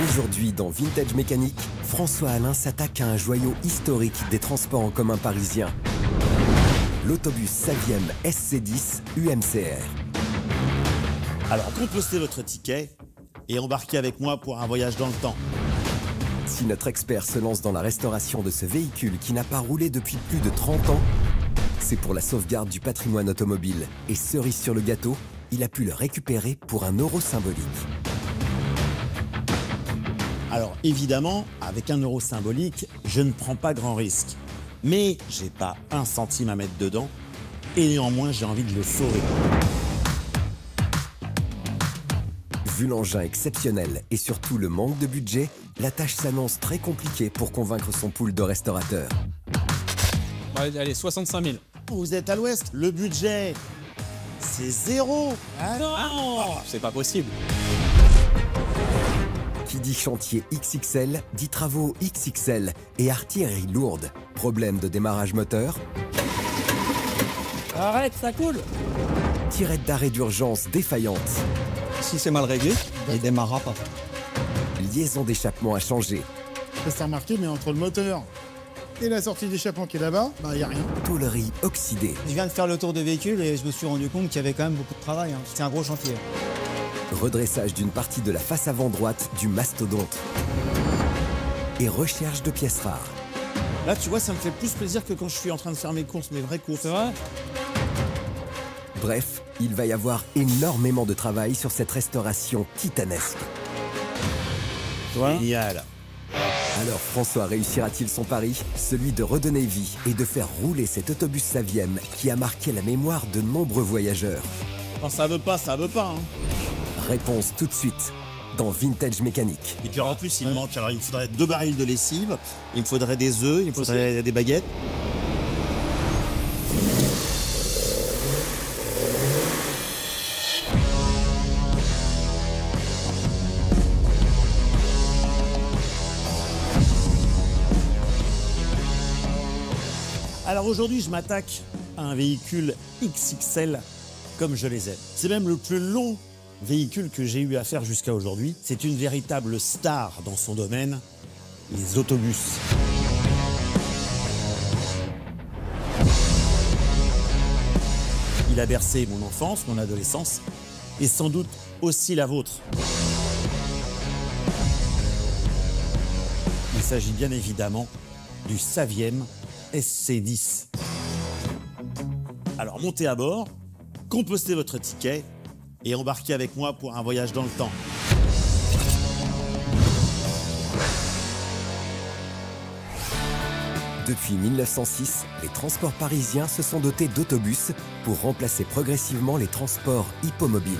Aujourd'hui, dans Vintage Mécanique, François Alain s'attaque à un joyau historique des transports en commun parisiens. L'autobus Saviem SC10 UMCR. Alors, compostez votre ticket et embarquez avec moi pour un voyage dans le temps. Si notre expert se lance dans la restauration de ce véhicule qui n'a pas roulé depuis plus de 30 ans, c'est pour la sauvegarde du patrimoine automobile. Et cerise sur le gâteau, il a pu le récupérer pour un euro symbolique. Alors évidemment, avec un euro symbolique, je ne prends pas grand risque. Mais j'ai pas un centime à mettre dedans et néanmoins j'ai envie de le sauver. Vu l'engin exceptionnel et surtout le manque de budget, la tâche s'annonce très compliquée pour convaincre son pool de restaurateurs. Allez, 65 000. Vous êtes à l'ouest, le budget, c'est 0. Ah non, c'est pas possible. Qui dit chantier XXL, dit travaux XXL et artillerie lourde. Problème de démarrage moteur. Arrête, ça coule. Tirette d'arrêt d'urgence défaillante. Si c'est mal réglé, il démarrera pas. Liaison d'échappement à changer. C'est remarqué, mais entre le moteur et la sortie d'échappement qui est là-bas, il n'y a rien. Tôlerie oxydée. Je viens de faire le tour de véhicule et je me suis rendu compte qu'il y avait quand même beaucoup de travail. C'était un gros chantier. Redressage d'une partie de la face avant droite du mastodonte. Et recherche de pièces rares. Là, tu vois, ça me fait plus plaisir que quand je suis en train de faire mes courses, mes vraies courses. C'est vrai? Bref, il va y avoir énormément de travail sur cette restauration titanesque. Génial. Alors François réussira-t-il son pari, celui de redonner vie et de faire rouler cet autobus Saviem qui a marqué la mémoire de nombreux voyageurs? Quand ça veut pas, ça veut pas. Réponse tout de suite dans Vintage Mécanique. Et puis en plus, il me manque, alors il me faudrait 2 barils de lessive, il me faudrait des œufs, il me faudrait des baguettes. Alors aujourd'hui, je m'attaque à un véhicule XXL comme je les aime. C'est même le plus long véhicule que j'ai eu à faire jusqu'à aujourd'hui. C'est une véritable star dans son domaine, les autobus. Il a bercé mon enfance, mon adolescence et sans doute aussi la vôtre. Il s'agit bien évidemment du Saviem SC10. Alors montez à bord, compostez votre ticket et embarquez avec moi pour un voyage dans le temps. Depuis 1906, les transports parisiens se sont dotés d'autobus pour remplacer progressivement les transports hippomobiles.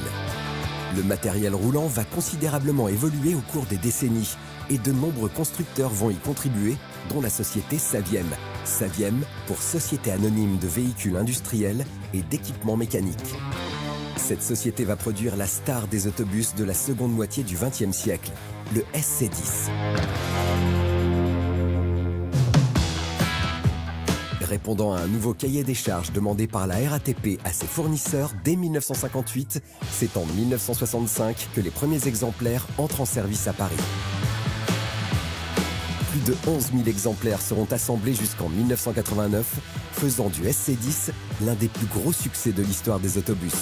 Le matériel roulant va considérablement évoluer au cours des décennies et de nombreux constructeurs vont y contribuer, dont la société Saviem. Saviem pour Société Anonyme de Véhicules Industriels et d'Équipements Mécaniques. Cette société va produire la star des autobus de la seconde moitié du XXe siècle, le SC10. Répondant à un nouveau cahier des charges demandé par la RATP à ses fournisseurs dès 1958, c'est en 1965 que les premiers exemplaires entrent en service à Paris. Plus de 11 000 exemplaires seront assemblés jusqu'en 1989, faisant du SC10 l'un des plus gros succès de l'histoire des autobus.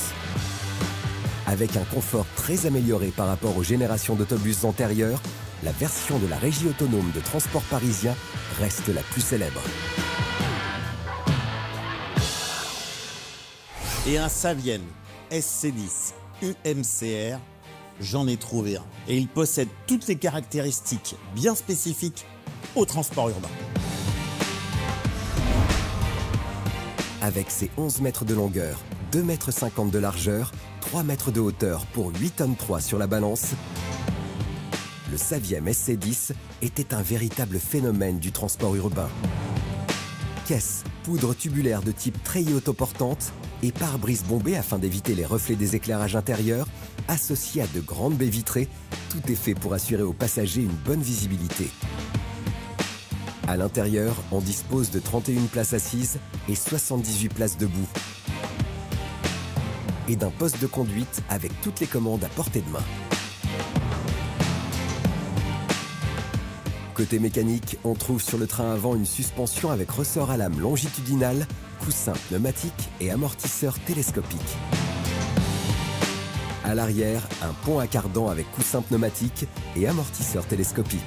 Avec un confort très amélioré par rapport aux générations d'autobus antérieures, la version de la Régie autonome de transport parisien reste la plus célèbre. Et un Saviem SC10 UMCR, j'en ai trouvé un. Et il possède toutes les caractéristiques bien spécifiques au transport urbain. Avec ses 11 mètres de longueur, 2,50 m de largeur, 3 mètres de hauteur pour 8,3 tonnes sur la balance, le Saviem SC10 était un véritable phénomène du transport urbain. Caisse, poudre tubulaire de type treillis autoportante et pare-brise bombé afin d'éviter les reflets des éclairages intérieurs, associés à de grandes baies vitrées, tout est fait pour assurer aux passagers une bonne visibilité. À l'intérieur, on dispose de 31 places assises et 78 places debout. Et d'un poste de conduite avec toutes les commandes à portée de main. Côté mécanique, on trouve sur le train avant une suspension avec ressort à lame longitudinal, coussin pneumatique et amortisseur télescopique. À l'arrière, un pont à cardan avec coussin pneumatique et amortisseur télescopique.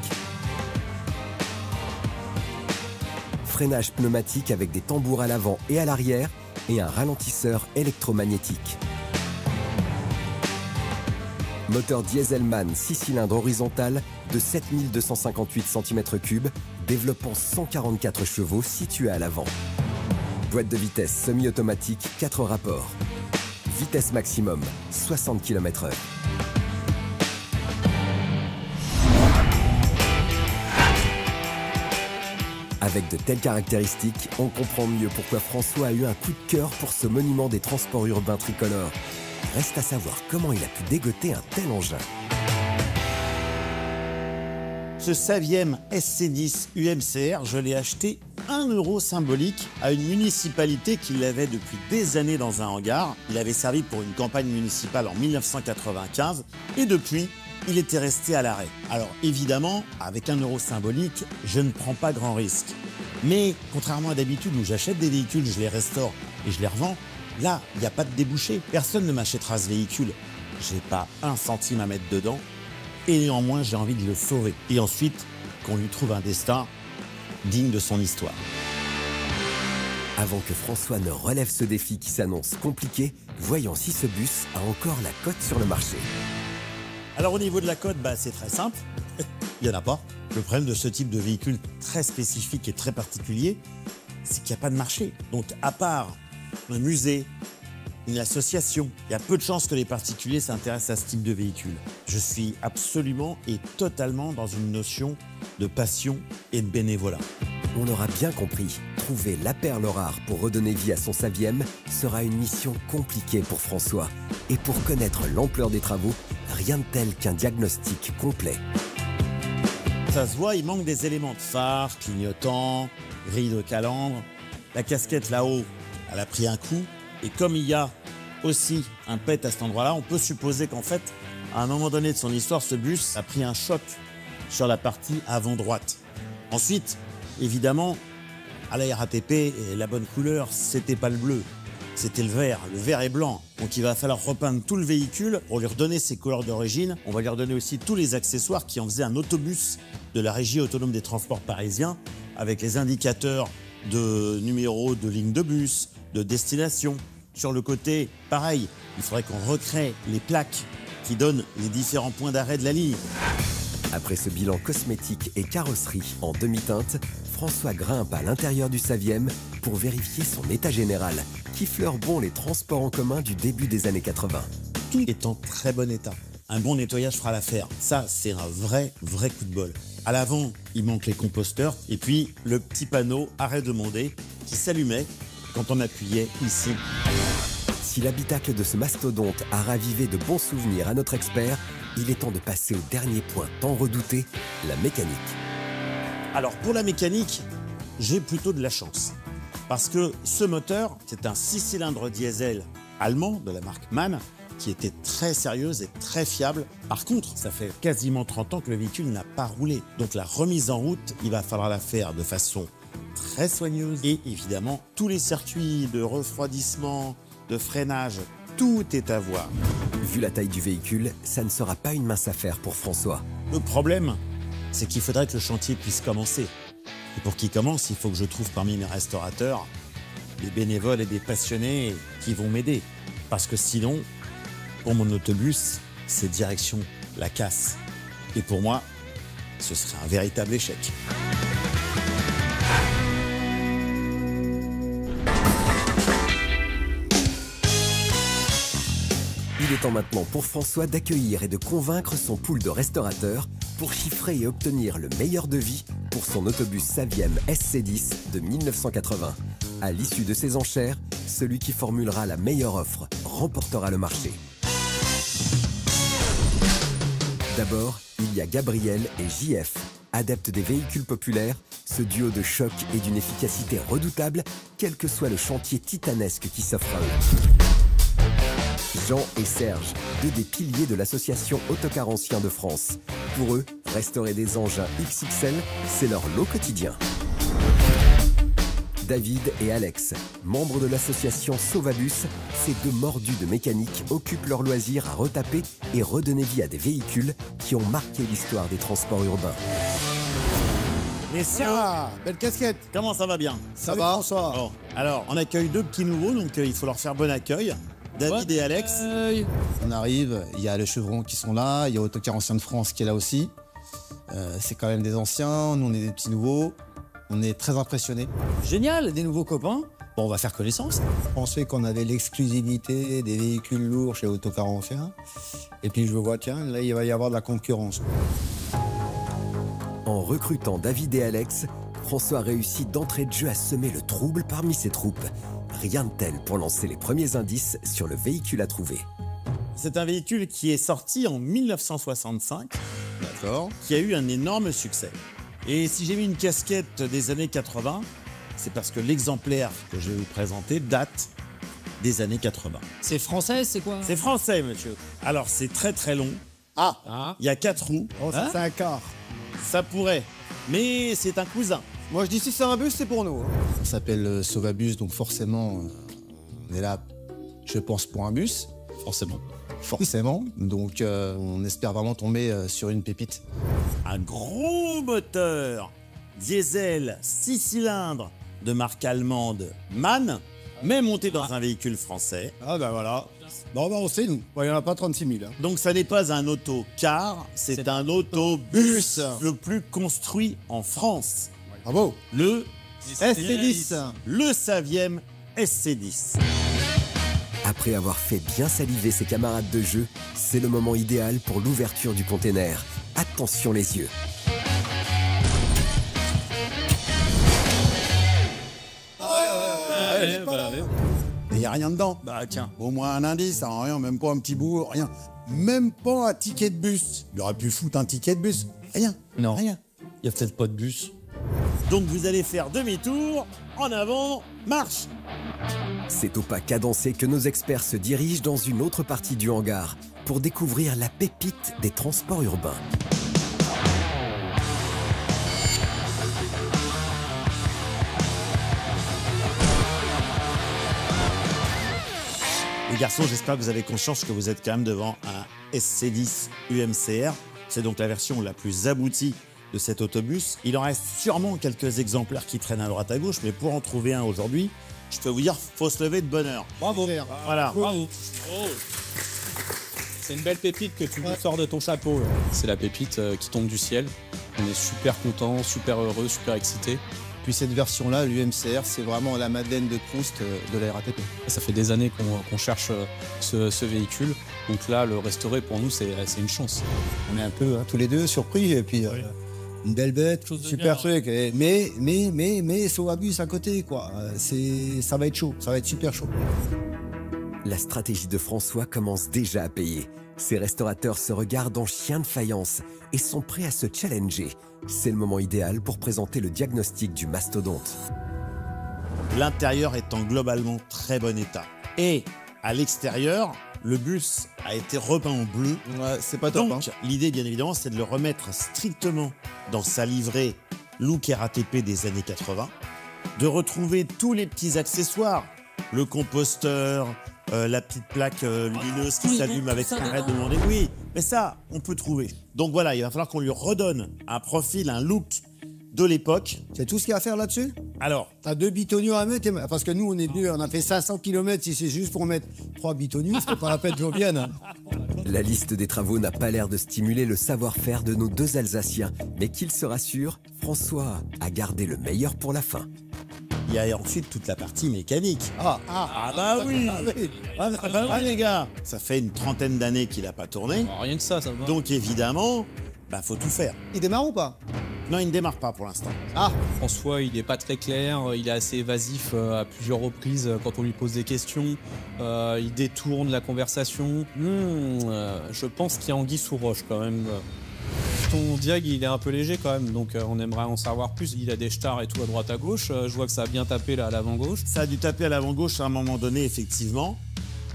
Freinage pneumatique avec des tambours à l'avant et à l'arrière et un ralentisseur électromagnétique. Moteur Dieselman 6 cylindres horizontal de 7258 cm3, développant 144 chevaux situé à l'avant. Boîte de vitesse semi-automatique 4 rapports. Vitesse maximum 60 km/h. Avec de telles caractéristiques, on comprend mieux pourquoi François a eu un coup de cœur pour ce monument des transports urbains tricolores. Reste à savoir comment il a pu dégoter un tel engin. Ce Saviem SC10 UMCR, je l'ai acheté 1 € symbolique à une municipalité qui l'avait depuis des années dans un hangar. Il avait servi pour une campagne municipale en 1995 et depuis, il était resté à l'arrêt. Alors évidemment, avec 1 € symbolique, je ne prends pas grand risque. Mais contrairement à d'habitude où j'achète des véhicules, je les restaure et je les revends, là, il n'y a pas de débouché. Personne ne m'achètera ce véhicule. J'ai pas 1 centime à mettre dedans. Et néanmoins, j'ai envie de le sauver. Et ensuite, qu'on lui trouve un destin digne de son histoire. Avant que François ne relève ce défi qui s'annonce compliqué, voyons si ce bus a encore la cote sur le marché. Alors au niveau de la cote, c'est très simple. Il n'y en a pas. Le problème de ce type de véhicule très spécifique et très particulier, c'est qu'il n'y a pas de marché. Donc à part un musée, une association, il y a peu de chances que les particuliers s'intéressent à ce type de véhicule. Je suis absolument et totalement dans une notion de passion et de bénévolat. On aura bien compris, trouver la perle rare pour redonner vie à son Saviem sera une mission compliquée pour François. Et pour connaître l'ampleur des travaux, rien de tel qu'un diagnostic complet. Ça se voit, il manque des éléments de phare, clignotants, grille de calandre. La casquette là-haut, elle a pris un coup. Et comme il y a aussi un pet à cet endroit-là, on peut supposer qu'en fait, à un moment donné de son histoire, ce bus a pris un choc sur la partie avant droite. Ensuite, évidemment, à la RATP, la bonne couleur, c'était pas le bleu, c'était le vert. Le vert est blanc, donc il va falloir repeindre tout le véhicule pour lui redonner ses couleurs d'origine. On va lui redonner aussi tous les accessoires qui en faisaient un autobus de la Régie autonome des transports parisiens, avec les indicateurs de numéro de ligne de bus, de destination. Sur le côté, pareil, il faudrait qu'on recrée les plaques qui donnent les différents points d'arrêt de la ligne. Après ce bilan cosmétique et carrosserie en demi-teinte, François grimpe à l'intérieur du Saviem pour vérifier son état général, qui fleure bon les transports en commun du début des années 80. Tout est en très bon état. Un bon nettoyage fera l'affaire. Ça, c'est un vrai coup de bol. À l'avant, il manque les composteurs et puis le petit panneau arrêt demandé qui s'allumait quand on appuyait ici. Si l'habitacle de ce mastodonte a ravivé de bons souvenirs à notre expert, il est temps de passer au dernier point tant redouté, la mécanique. Alors pour la mécanique, j'ai plutôt de la chance. Parce que ce moteur, c'est un 6 cylindres diesel allemand de la marque MAN qui était très sérieuse et très fiable. Par contre, ça fait quasiment 30 ans que le véhicule n'a pas roulé. Donc la remise en route, il va falloir la faire de façon très soigneuse. Et évidemment, tous les circuits de refroidissement, de freinage, tout est à voir. Vu la taille du véhicule, ça ne sera pas une mince affaire pour François. Le problème, c'est qu'il faudrait que le chantier puisse commencer. Et pour qu'il commence, il faut que je trouve parmi mes restaurateurs des bénévoles et des passionnés qui vont m'aider. Parce que sinon, pour mon autobus, c'est direction la casse. Et pour moi, ce serait un véritable échec. Il est temps maintenant pour François d'accueillir et de convaincre son pool de restaurateurs pour chiffrer et obtenir le meilleur devis pour son autobus Saviem SC10 de 1980. À l'issue de ces enchères, celui qui formulera la meilleure offre remportera le marché. D'abord, il y a Gabriel et JF, adeptes des véhicules populaires. Ce duo de choc est d'une efficacité redoutable, quel que soit le chantier titanesque qui s'offre à eux. Jean et Serge, deux des piliers de l'association Autocar Ancien de France. Pour eux, Restaurer des engins XXL, c'est leur lot quotidien. David et Alex, membres de l'association Sauvabus, ces deux mordus de mécanique occupent leur loisir à retaper et redonner vie à des véhicules qui ont marqué l'histoire des transports urbains. Messieurs, Belle casquette. comment ça va bien? Ça va, François? Bon, alors, on accueille deux petits nouveaux, donc il faut leur faire bon accueil. David et Alex. On arrive, il y a les chevrons qui sont là, il y a Autocar Ancien de France qui est là aussi. C'est quand même des anciens, nous on est des petits nouveaux. On est très impressionnés. Génial, des nouveaux copains. Bon, on va faire connaissance. On pensait qu'on avait l'exclusivité des véhicules lourds chez Autocar Ancien. Et puis je vois, tiens, là il va y avoir de la concurrence. En recrutant David et Alex, François réussit d'entrée de jeu à semer le trouble parmi ses troupes. Rien de tel pour lancer les premiers indices sur le véhicule à trouver. C'est un véhicule qui est sorti en 1965, D'accord. qui a eu un énorme succès. Et si j'ai mis une casquette des années 80, c'est parce que l'exemplaire que je vais vous présenter date des années 80. C'est français, c'est quoi? C'est français, monsieur. Alors, c'est très très long. Ah, Il y a 4 roues. Oh, ça, c'est un car. Ça pourrait. Mais c'est un cousin. Moi je dis si c'est un bus, c'est pour nous. On s'appelle Sauvabus, donc forcément, on est là, je pense, pour un bus. forcément. Forcément. Donc on espère vraiment tomber sur une pépite. Un gros moteur diesel 6 cylindres de marque allemande MAN, mais monté dans un véhicule français. Ah ben voilà. Bon ben on sait nous. Il n'y en a pas 36 000. Hein. Donc ça n'est pas un autocar, c'est un autobus le plus construit en France. Bravo. Le SC10. Le Saviem SC10. Après avoir fait bien saliver ses camarades de jeu, c'est le moment idéal pour l'ouverture du container. Attention les yeux. Il n'y a rien dedans. Bah tiens. Au moins un indice, hein, rien, même pas un petit bout, rien. Même pas un ticket de bus. Il aurait pu foutre un ticket de bus. Rien. Non. Rien. Il y a peut-être pas de bus. Donc vous allez faire demi-tour, en avant, marche. C'est au pas cadencé que nos experts se dirigent dans une autre partie du hangar pour découvrir la pépite des transports urbains. Les garçons, j'espère que vous avez conscience que vous êtes quand même devant un SC10 UMCR. C'est donc la version la plus aboutie de cet autobus. Il en reste sûrement quelques exemplaires qui traînent à droite à gauche, mais pour en trouver un aujourd'hui, je peux vous dire, faut se lever de bonne heure. Bravo. Voilà. Bravo. C'est une belle pépite que tu nous sors de ton chapeau. là. C'est la pépite qui tombe du ciel. On est super contents, super heureux, super excités. Puis cette version-là, l'UMCR, c'est vraiment la Madeleine de Proust de la RATP. Ça fait des années qu'on cherche ce véhicule. Donc là, le restaurer, pour nous, c'est une chance. On est un peu tous les deux surpris et puis une belle bête, super truc. Mais Sauvabus à côté, quoi. Ça va être chaud, ça va être super chaud. La stratégie de François commence déjà à payer. Ses restaurateurs se regardent en chien de faïence et sont prêts à se challenger. C'est le moment idéal pour présenter le diagnostic du mastodonte. L'intérieur est en globalement très bon état. Et à l'extérieur, le bus a été repeint en bleu. Ouais, c'est pas top. Donc, l'idée, bien évidemment, c'est de le remettre strictement dans sa livrée look RATP des années 80, de retrouver tous les petits accessoires, le composteur, la petite plaque lumineuse qui s'allume avec un raid de demander. Oui, mais ça, on peut trouver. Donc voilà, il va falloir qu'on lui redonne un profil, un look de l'époque. C'est tout ce qu'il y a à faire là-dessus? Alors, T'as 2 bitoniaux à mettre, parce que nous, on est venus, on a fait 500 km, si c'est juste pour mettre 3 bitoniaux, c'est pas la peine que je vienne. La liste des travaux n'a pas l'air de stimuler le savoir-faire de nos deux Alsaciens, mais qu'ils se rassurent, François a gardé le meilleur pour la fin. il y a ensuite toute la partie mécanique. Ah, bah oui. Les gars, ça fait une trentaine d'années qu'il n'a pas tourné. Rien que ça va. Donc évidemment, faut tout faire. il démarre ou pas? Non, il ne démarre pas pour l'instant. François, il n'est pas très clair, il est assez évasif à plusieurs reprises quand on lui pose des questions. Il détourne la conversation. Je pense qu'il y a anguille sous roche quand même. Ton diag, il est un peu léger quand même, donc on aimerait en savoir plus. Il a des stars et tout à droite à gauche. Je vois que ça a bien tapé là à l'avant-gauche. Ça a dû taper à l'avant-gauche à un moment donné, effectivement.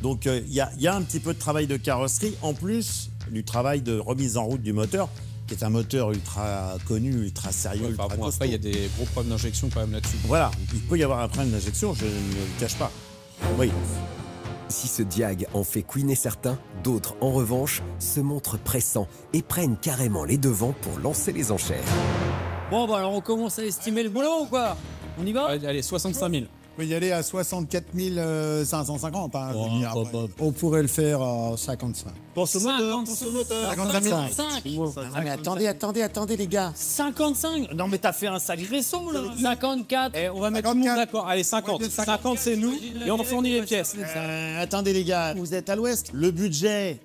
Donc il y a un petit peu de travail de carrosserie, en plus du travail de remise en route du moteur, qui est un moteur ultra connu, ultra sérieux, Ouais, ultra bon, costaud. après, il y a des gros problèmes d'injection quand même là-dessus. Voilà, il peut y avoir un problème d'injection, je ne le cache pas. Oui. Si ce Diag en fait couiner certains, d'autres, en revanche, se montrent pressants et prennent carrément les devants pour lancer les enchères. Bon, bah alors on commence à estimer le boulot ou quoi? On y va? Allez, 65 000. On peut y aller à 64 550. Hein, je veux dire, après. On pourrait le faire à 55. Pense au moteur. 55. 55. Ah mais attendez les gars. 55. Non mais t'as fait un sacré son là. 54. Eh, on va mettre tout le monde d'accord. Allez, 50. 50, c'est nous. Et on fournit les pièces. Attendez les gars, vous êtes à l'ouest. Le budget,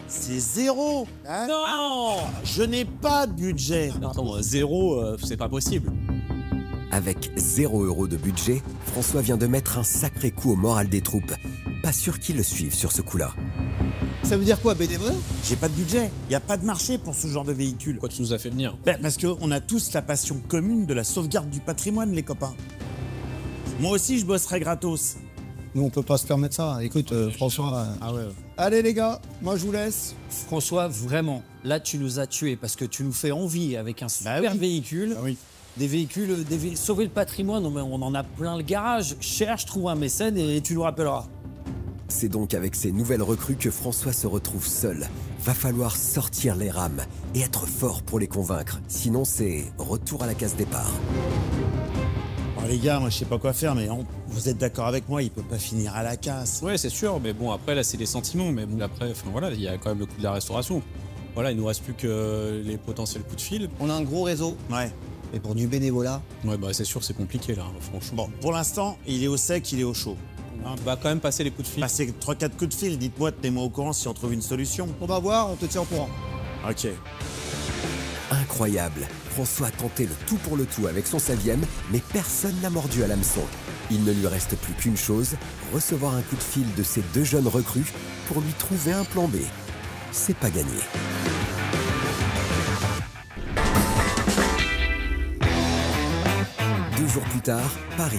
c'est 0. Non. Je n'ai pas de budget. Non, attends, 0, c'est pas possible. Avec 0 € de budget, François vient de mettre un sacré coup au moral des troupes. Pas sûr qu'ils le suivent sur ce coup-là. Ça veut dire quoi, bénévole? J'ai pas de budget. Il n'y a pas de marché pour ce genre de véhicule. Pourquoi tu nous as fait venir? Parce qu'on a tous la passion commune de la sauvegarde du patrimoine, les copains. Moi aussi, je bosserai gratos. Nous, on peut pas se permettre ça. Écoute, François. Ah ouais. Allez, les gars, moi, je vous laisse. François, vraiment, là tu nous as tués parce que tu nous fais envie avec un super véhicule. Ah oui. Des véhicules, sauver le patrimoine, on en a plein le garage. Cherche, trouve un mécène et tu nous rappelleras. C'est donc avec ces nouvelles recrues que François se retrouve seul. Va falloir sortir les rames et être fort pour les convaincre. Sinon, c'est retour à la case départ. Bon, les gars, moi, je sais pas quoi faire, mais vous êtes d'accord avec moi, il peut pas finir à la casse. Ouais, c'est sûr, mais bon, après, là, c'est des sentiments. Mais bon, après, enfin voilà, il y a quand même le coût de la restauration. Voilà, il nous reste plus que les potentiels coups de fil. On a un gros réseau. Ouais. Et pour du bénévolat, Ouais, bah, c'est sûr, c'est compliqué, là, franchement. Bon, pour l'instant, il est au sec, il est au chaud. On va quand même passer les coups de fil. Passez 3-4 coups de fil, dites-moi, tenez-moi au courant si on trouve une solution. on va voir, on te tient au courant. Ok. Incroyable. François a tenté le tout pour le tout avec son 7e, mais personne n'a mordu à l'hameçon. Il ne lui reste plus qu'une chose, recevoir un coup de fil de ces 2 jeunes recrues pour lui trouver un plan B. C'est pas gagné. Deux jours plus tard, Paris.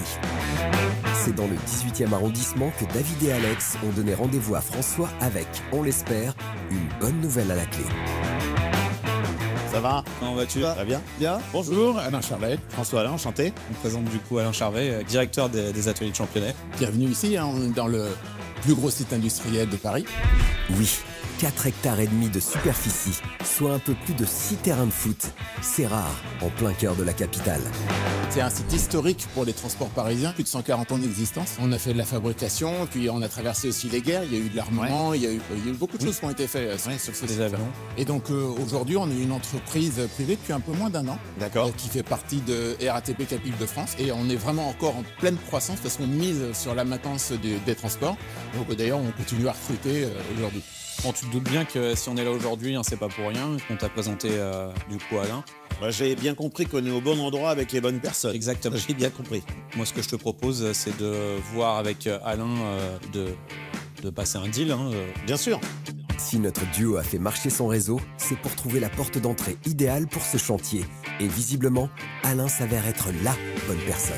C'est dans le 18e arrondissement que David et Alex ont donné rendez-vous à François avec, on l'espère, une bonne nouvelle à la clé. Ça va? Comment vas-tu? Ça va bien? Bien. Bonjour, Alain Charvet. François Alain, enchanté. On présente du coup Alain Charvet, directeur des ateliers de Championnet. Bienvenue ici, hein, on est dans le plus gros site industriel de Paris. Oui, 4 hectares et demi de superficie, soit un peu plus de 6 terrains de foot. C'est rare, en plein cœur de la capitale. C'est un site historique pour les transports parisiens, plus de 140 ans d'existence. On a fait de la fabrication, puis on a traversé aussi les guerres, il y a eu de l'armement, il y a eu beaucoup de choses qui ont été faites sur ce site. Et donc aujourd'hui, on est une entreprise privée depuis un peu moins d'1 an. D'accord. Qui fait partie de RATP Cap Île-de-France. Et on est vraiment encore en pleine croissance parce qu'on mise sur la maintenance des transports. Donc d'ailleurs, on continue à recruter aujourd'hui. Bon, tu te doutes bien que si on est là aujourd'hui, hein, c'est pas pour rien qu'on t'a présenté du coup Alain. Bah, j'ai bien compris qu'on est au bon endroit avec les bonnes personnes. Exactement. J'ai bien compris. Moi, ce que je te propose, c'est de voir avec Alain de passer un deal. Hein, Bien sûr. Si notre duo a fait marcher son réseau, c'est pour trouver la porte d'entrée idéale pour ce chantier. Et visiblement, Alain s'avère être la bonne personne.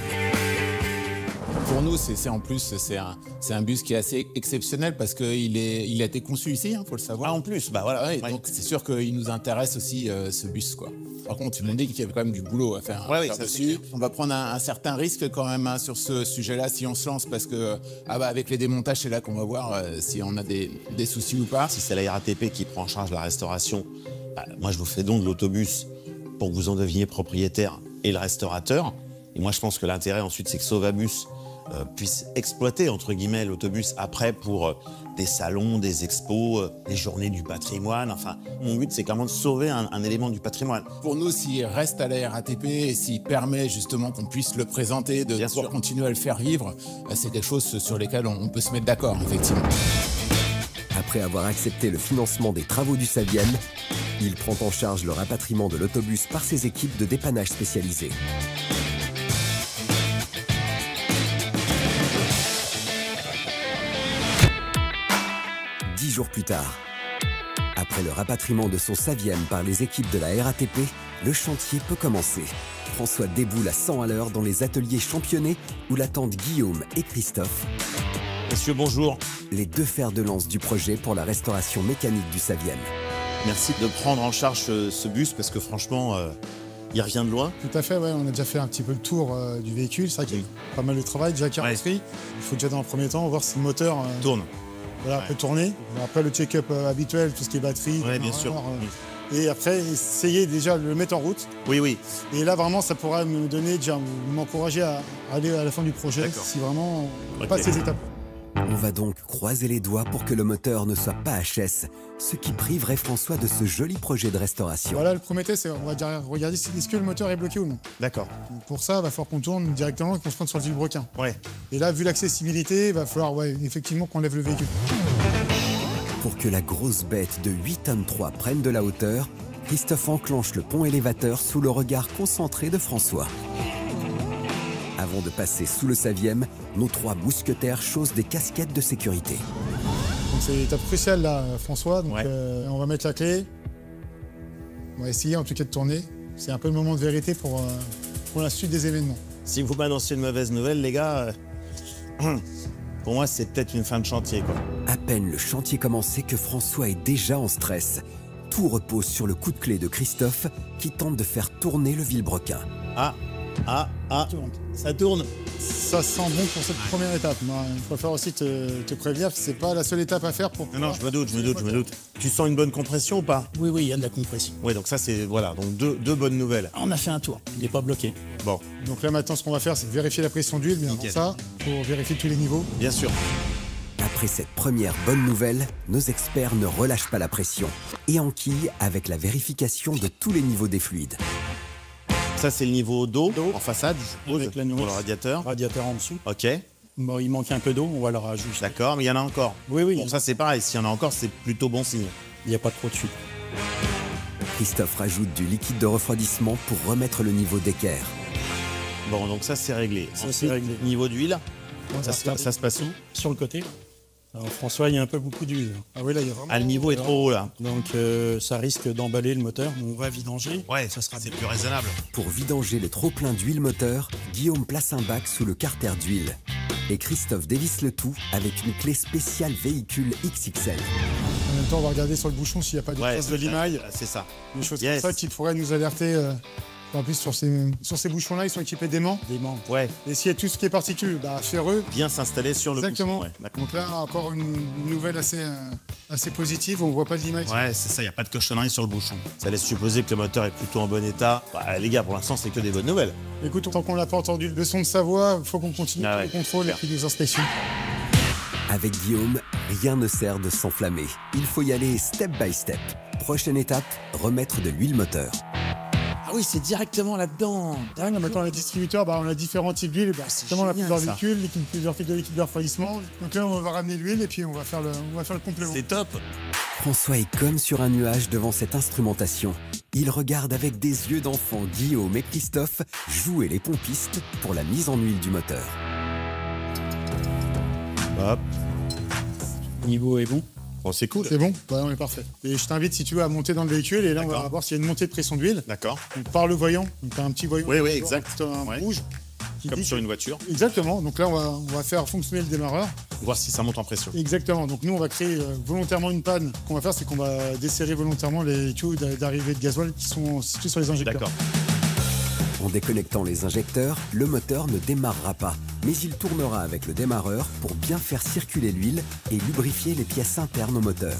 Pour nous, c'est un bus qui est assez exceptionnel parce qu'il a été conçu ici, faut le savoir. Ah, en plus, bah voilà. Ouais, Ouais. donc c'est sûr qu'il nous intéresse aussi ce bus, quoi. Par contre, tu m'as dit qu'il y avait quand même du boulot à faire, Ouais, oui, faire ça, c'est dessus. On va prendre un certain risque quand même sur ce sujet-là si on se lance parce que avec les démontages, c'est là qu'on va voir si on a des soucis ou pas. Si c'est la RATP qui prend en charge la restauration, moi je vous fais don de l'autobus pour que vous en deveniez propriétaire et le restaurateur. Et moi je pense que l'intérêt ensuite c'est que Sauvabus puisse exploiter entre guillemets l'autobus après pour des salons, des expos, des journées du patrimoine. Enfin, mon but c'est clairement de sauver un élément du patrimoine. Pour nous, s'il reste à la RATP et s'il permet justement qu'on puisse le présenter, de Bien pouvoir sûr. continuer à le faire vivre, c'est des choses sur lesquelles on peut se mettre d'accord, effectivement. Après avoir accepté le financement des travaux du 7e, il prend en charge le rapatriement de l'autobus par ses équipes de dépannage spécialisées. Dix jours plus tard, après le rapatriement de son 7e par les équipes de la RATP, le chantier peut commencer. François déboule à 100 à l'heure dans les ateliers Championnet où l'attendent Guillaume et Christophe, Messieurs, bonjour. les 2 fers de lance du projet pour la restauration mécanique du 7e. Merci de prendre en charge ce bus parce que franchement, il revient de loin. Tout à fait, ouais, on a déjà fait un petit peu le tour du véhicule. C'est vrai qu'il y a pas mal de travail. Déjà carrosserie, il faut déjà dans un premier temps voir si le moteur Tourne. voilà, peut tourner. Après le check-up habituel, tout ce qui est batterie. Ouais, bien sûr. Et après, essayer déjà de le mettre en route. Oui. Et là, vraiment, ça pourra me donner, déjà, m'encourager à aller à la fin du projet, D'accord. si vraiment on passe ces étapes. On va donc croiser les doigts pour que le moteur ne soit pas HS, ce qui priverait François de ce joli projet de restauration. Voilà, le premier test, c'est on va dire, regarder est-ce que le moteur est bloqué ou non. D'accord. Donc, pour ça, il va falloir qu'on tourne directement et qu'on se prenne sur le vilebrequin. Ouais. Et là, vu l'accessibilité, il va falloir effectivement qu'on lève le véhicule. Pour que la grosse bête de 8 tonnes 3 prenne de la hauteur, Christophe enclenche le pont élévateur sous le regard concentré de François. Avant de passer sous le 7e, nos 3 mousquetaires chaussent des casquettes de sécurité. Donc c'est l'étape cruciale là, François. Donc, on va mettre la clé. On va essayer en tout cas de tourner. C'est un peu le moment de vérité pour la suite des événements. Si vous m'annoncez une mauvaise nouvelle, les gars, pour moi, c'est peut-être une fin de chantier, quoi. À peine le chantier commencé que François est déjà en stress. Tout repose sur le coup de clé de Christophe qui tente de faire tourner le vilebrequin. Ça tourne. Ça sent bon pour cette première étape. Moi, je préfère aussi te prévenir que c'est pas la seule étape à faire pour... Non, je me doute. Tu sens une bonne compression ou pas? Oui, il y a de la compression. Oui, donc ça, c'est... Voilà, donc deux bonnes nouvelles. On a fait un tour, il n'est pas bloqué. Bon, Donc là maintenant ce qu'on va faire c'est vérifier la pression d'huile, mais avant ça, pour vérifier tous les niveaux. bien sûr. Après cette première bonne nouvelle, nos experts ne relâchent pas la pression et enquillent avec la vérification de tous les niveaux des fluides. Ça, c'est le niveau d'eau en façade, je suppose, Avec la pour nourrice. le radiateur. Radiateur en dessous. Ok, Bon, il manque un peu d'eau, on va le rajouter. d'accord, mais il y en a encore. Oui, Bon, ça, c'est pareil. S'il y en a encore, c'est plutôt bon signe. il n'y a pas trop de fuite. Christophe rajoute du liquide de refroidissement pour remettre le niveau d'équerre. Bon, donc ça, c'est réglé. Ça, c'est Ensuite, réglé. niveau d'huile, On ça va faire se passe où? sur le côté. Alors, François, il y a un peu beaucoup d'huile. Ah oui là il y a vraiment... Ah, le niveau est trop haut, là. Donc ça risque d'emballer le moteur. On va vidanger. Ça sera plus raisonnable. Pour vidanger le trop-plein d'huile moteur, Guillaume place un bac sous le carter d'huile. Et Christophe dévisse le tout avec une clé spéciale véhicule XXL. En même temps on va regarder sur le bouchon s'il n'y a pas de traces de limaille, C'est ça. des choses Yes. comme ça qui pourraient nous alerter. En plus sur ces bouchons là ils sont équipés d'aimants. Des membres. Ouais, Et s'il y a tout ce qui est particules, ferreux. bien s'installer sur le Exactement. bouchon. Ouais, d'accord. Donc là encore une nouvelle assez positive, on voit pas de limaille. Ouais, c'est ça, il n'y a pas de cochonnerie sur le bouchon. Ça laisse supposer que le moteur est plutôt en bon état. Bah, les gars, pour l'instant, c'est que des bonnes nouvelles. Écoute, tant qu'on l'a pas entendu le son de sa voix, il faut qu'on continue Ah ouais. le contrôle et puis les inspections. Avec Guillaume, rien ne sert de s'enflammer. Il faut y aller step by step. Prochaine étape, remettre de l'huile moteur. Ah oui, c'est directement là-dedans. Ouais, maintenant, les distributeurs, on a différents types d'huile. Justement, on a plusieurs ça. véhicules, plusieurs types de liquide de refroidissement. Donc là, on va ramener l'huile et puis on va faire le complément. C'est top. François est comme sur un nuage devant cette instrumentation. Il regarde avec des yeux d'enfant Guillaume et Christophe jouer les pompistes pour la mise en huile du moteur. Hop. Le niveau est bon. Bon, c'est cool. C'est bon, on est parfait. Et je t'invite, si tu veux, à monter dans le véhicule. Et là, on va voir s'il y a une montée de pression d'huile. D'accord. Donc, par le voyant. Donc, tu as un petit voyant. Oui, exact. Un Ouais. rouge. qui Comme dit sur que- une voiture. Exactement. Donc là, on va faire fonctionner le démarreur. Voir si ça monte en pression. Exactement. Donc nous, on va créer volontairement une panne. Ce qu'on va faire, c'est qu'on va desserrer volontairement les tuyaux d'arrivée de gasoil qui sont situés sur les injecteurs. D'accord. En déconnectant les injecteurs, le moteur ne démarrera pas, mais il tournera avec le démarreur pour bien faire circuler l'huile et lubrifier les pièces internes au moteur.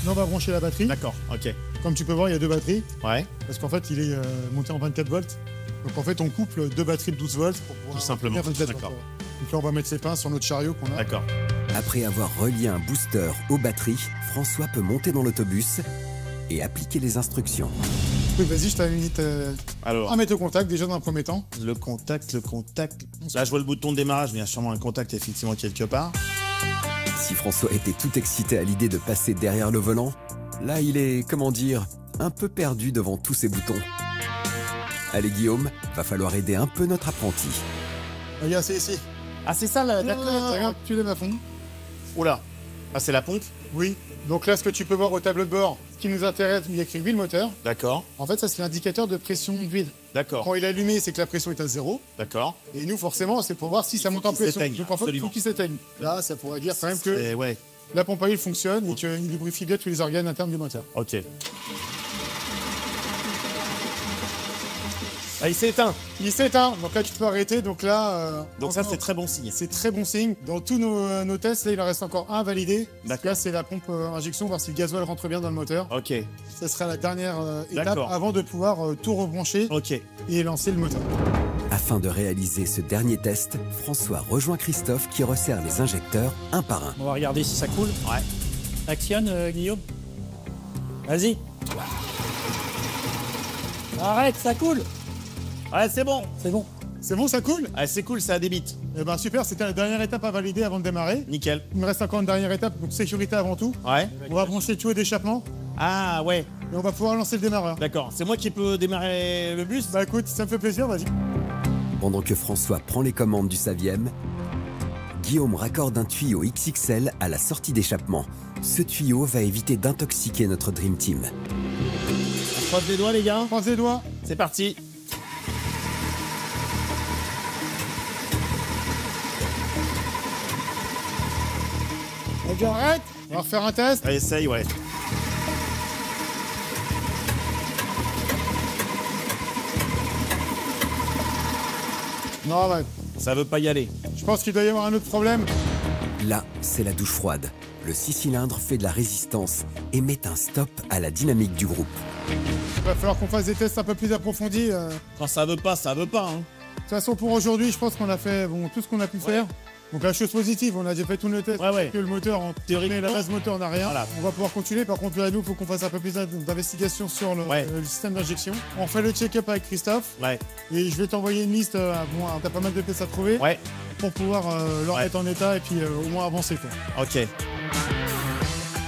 Là, on va brancher la batterie. D'accord, ok. Comme tu peux voir, il y a deux batteries. Ouais, Parce qu'en fait, il est monté en 24 volts. Donc en fait, on couple deux batteries de 12 volts pour pouvoir Tout simplement. faire 24 D'accord. volts. Donc là, on va mettre ses pins sur notre chariot qu'on a. d'accord. Après avoir relié un booster aux batteries, François peut monter dans l'autobus et appliquer les instructions. Oui, vas-y, je t'invite Alors, à mettre au contact déjà dans un premier temps. le contact. Là, je vois le bouton de démarrage, mais il y a sûrement un contact effectivement quelque part. Si François était tout excité à l'idée de passer derrière le volant, là il est, comment dire, un peu perdu devant tous ces boutons. Allez Guillaume, va falloir aider un peu notre apprenti. Regarde, c'est ici. Ah, c'est ça, là, Regarde, tu lèves à fond. Oula. Ah, c'est la pompe. Oui. Donc là, ce que tu peux voir au tableau de bord, ce qui nous intéresse, il y a écrit huile moteur. D'accord, En fait, ça, c'est l'indicateur de pression d'huile. d'accord, Quand il est allumé, c'est que la pression est à 0. d'accord. Et nous, forcément, c'est pour voir si ça monte en qu'il pression. s'éteigne, Donc en fait, il absolument. faut qu'il s'éteigne. Là, ça pourrait dire quand même que Et ouais. la pompe à huile fonctionne et qu'il lubrifie bien tous les organes internes du moteur. Ok. Ah, il s'est éteint. Il s'est éteint, donc là tu peux arrêter. Donc là, Donc ça, c'est très bon signe. c'est très bon signe. Dans tous nos tests, là il en reste encore un validé. D'accord. Là c'est la pompe injection, voir si le gasoil rentre bien dans le moteur. Ok. Ça sera la dernière étape D'accord. avant de pouvoir tout rebrancher Ok. et lancer le moteur. Afin de réaliser ce dernier test, François rejoint Christophe qui resserre les injecteurs un par un. On va regarder si ça coule. Ouais. Actionne, Guillaume. Vas-y. Arrête, ça coule. Ouais, c'est bon. C'est bon. C'est bon, ça coule? Ah, c'est cool, ça débite. Eh ben super, c'était la dernière étape à valider avant de démarrer. Nickel. Il me reste encore une dernière étape, donc sécurité avant tout. Ouais. On va brancher le tuyau d'échappement Ah, ouais. et on va pouvoir lancer le démarreur. D'accord. C'est moi qui peux démarrer le bus? Bah écoute, ça me fait plaisir, vas-y. Pendant que François prend les commandes du Saviem, Guillaume raccorde un tuyau XXL à la sortie d'échappement. Ce tuyau va éviter d'intoxiquer notre Dream Team. On croise les doigts, les gars. Croise les doigts. C'est parti. Ok, arrête. On va refaire un test. Allez, essaye, ouais. Non, bah, Ça veut pas y aller. je pense qu'il doit y avoir un autre problème. Là, c'est la douche froide. Le 6 cylindres fait de la résistance et met un stop à la dynamique du groupe. Il va falloir qu'on fasse des tests un peu plus approfondis. Quand ça veut pas, ça veut pas. Hein. De toute façon, pour aujourd'hui, je pense qu'on a fait tout ce qu'on a pu faire. Donc la chose positive, on a déjà fait tous nos tests. Ouais. Que le moteur, en théorie, la base moteur n'a rien. Voilà. On va pouvoir continuer. Par contre, là, nous, il faut qu'on fasse un peu plus d'investigation sur le système d'injection. On fait le check-up avec Christophe. Ouais. Et je vais t'envoyer une liste. T'as pas mal de pièces à trouver. Ouais. Pour pouvoir leur mettre en état et puis au moins avancer, quoi. Ok.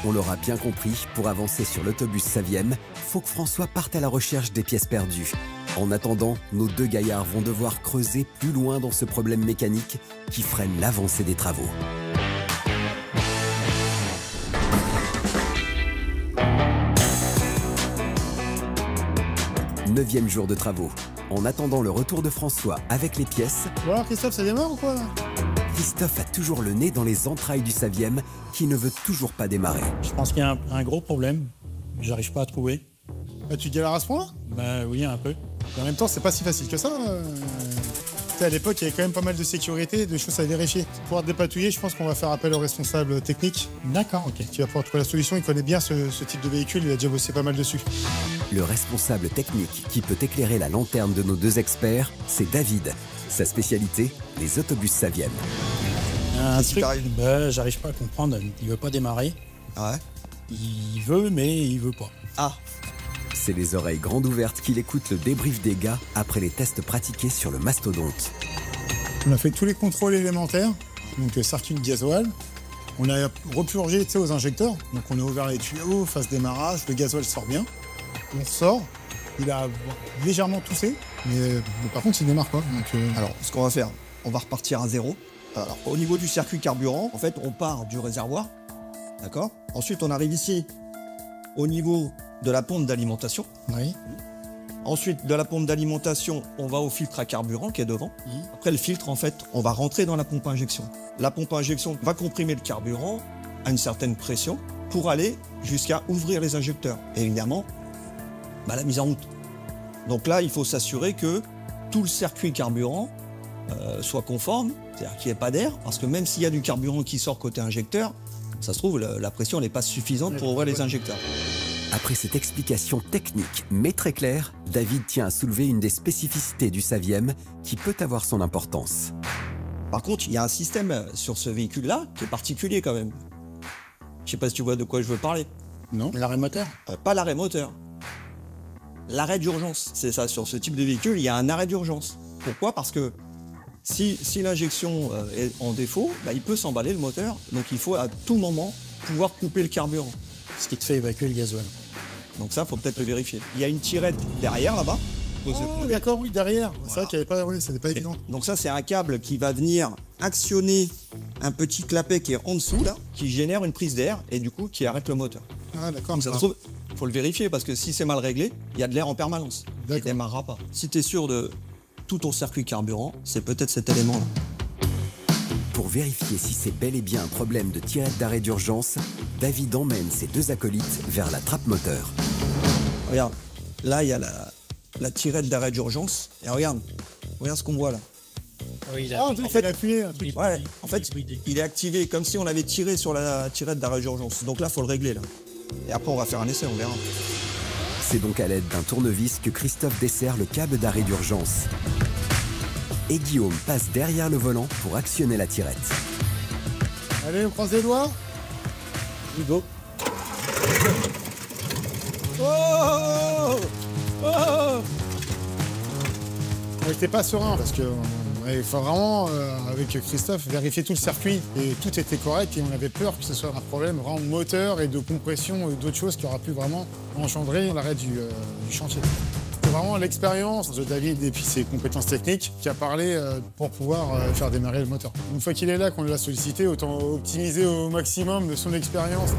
On l'aura bien compris, pour avancer sur l'autobus Saviem, faut que François parte à la recherche des pièces perdues. En attendant, nos deux gaillards vont devoir creuser plus loin dans ce problème mécanique qui freine l'avancée des travaux. Neuvième jour de travaux. En attendant le retour de François avec les pièces, Bon alors, Christophe, ça démarre ou quoi, là? Christophe a toujours le nez dans les entrailles du Saviem qui ne veut toujours pas démarrer. Je pense qu'il y a un gros problème. J'arrive pas à trouver. Bah, tu galères à ce point-là? Bah oui, un peu. En même temps, c'est pas si facile que ça. Tu sais, à l'époque, il y avait quand même pas mal de sécurité, de choses à vérifier. Pour pouvoir te dépatouiller, je pense qu'on va faire appel au responsable technique D'accord, ok. qui va pouvoir trouver la solution. Il connaît bien ce type de véhicule, il a déjà bossé pas mal dessus. Le responsable technique qui peut éclairer la lanterne de nos deux experts, c'est David. Sa spécialité, les autobus Saviem. Un truc, bah, j'arrive pas à comprendre. Il veut pas démarrer. Ah ouais. Il veut, mais il veut pas. Ah, C'est les oreilles grandes ouvertes qu'il écoute le débrief des gars après les tests pratiqués sur le mastodonte. On a fait tous les contrôles élémentaires, donc circuit de gasoil. On a repurgé aux injecteurs, donc on a ouvert les tuyaux, phase démarrage, le gasoil sort bien. On sort, il a légèrement toussé, mais par contre il démarre pas. Donc, alors ce qu'on va faire, on va repartir à zéro. Alors, au niveau du circuit carburant, en fait, on part du réservoir, d'accord? Ensuite, on arrive ici au niveau de la pompe d'alimentation. oui. Ensuite, de la pompe d'alimentation, on va au filtre à carburant qui est devant. Après le filtre, en fait, on va rentrer dans la pompe à injection. La pompe à injection va comprimer le carburant à une certaine pression pour aller jusqu'à ouvrir les injecteurs. Et évidemment, la mise en route. Donc là, il faut s'assurer que tout le circuit carburant soit conforme, c'est-à-dire qu'il n'y ait pas d'air, parce que même s'il y a du carburant qui sort côté injecteur, ça se trouve, la pression n'est pas suffisante pour ouvrir les injecteurs. Après cette explication technique mais très claire, David tient à soulever une des spécificités du Saviem qui peut avoir son importance. Par contre, il y a un système sur ce véhicule-là qui est particulier quand même. Je sais pas si tu vois de quoi je veux parler. Non. L'arrêt moteur. Pas l'arrêt moteur. L'arrêt d'urgence. C'est ça, sur ce type de véhicule, il y a un arrêt d'urgence. Pourquoi? Parce que si l'injection est en défaut, il peut s'emballer le moteur. Donc il faut à tout moment pouvoir couper le carburant. Ce qui te fait évacuer le gasoil. Donc ça, faut peut-être le vérifier. Il y a une tirette derrière là-bas. Oh, d'accord, oui, derrière. C'est vrai qu'il n'y avait pas, oui, c'était pas évident. Donc ça, c'est un câble qui va venir actionner un petit clapet qui est en dessous là, qui génère une prise d'air et du coup qui arrête le moteur. Ah, d'accord. Ça se trouve, faut le vérifier parce que si c'est mal réglé, il y a de l'air en permanence. Il ne démarrera pas. Si tu es sûr de tout ton circuit carburant, c'est peut-être cet élément-là. Pour vérifier si c'est bel et bien un problème de tirette d'arrêt d'urgence, David emmène ses 2 acolytes vers la trappe moteur. Regarde, là il y a la tirette d'arrêt d'urgence. Et regarde ce qu'on voit là. Oui, En fait, il a appuyé un truc. Ouais, en fait, il est activé comme si on avait tiré sur la tirette d'arrêt d'urgence. Donc là, il faut le régler là. Et après, on va faire un essai, on verra. C'est donc à l'aide d'un tournevis que Christophe desserre le câble d'arrêt d'urgence. Et Guillaume passe derrière le volant pour actionner la tirette. Allez, on croise les doigts. Go. Oh, On n'était pas serein parce que il faut vraiment, avec Christophe, vérifier tout le circuit. Et tout était correct et on avait peur que ce soit un problème vraiment de moteur et de compression et d'autres choses qui auraient pu vraiment engendrer l'arrêt du chantier. C'est vraiment l'expérience de David et puis ses compétences techniques qui a parlé pour pouvoir faire démarrer le moteur. Une fois qu'il est là, qu'on l'a sollicité, autant optimiser au maximum de son expérience.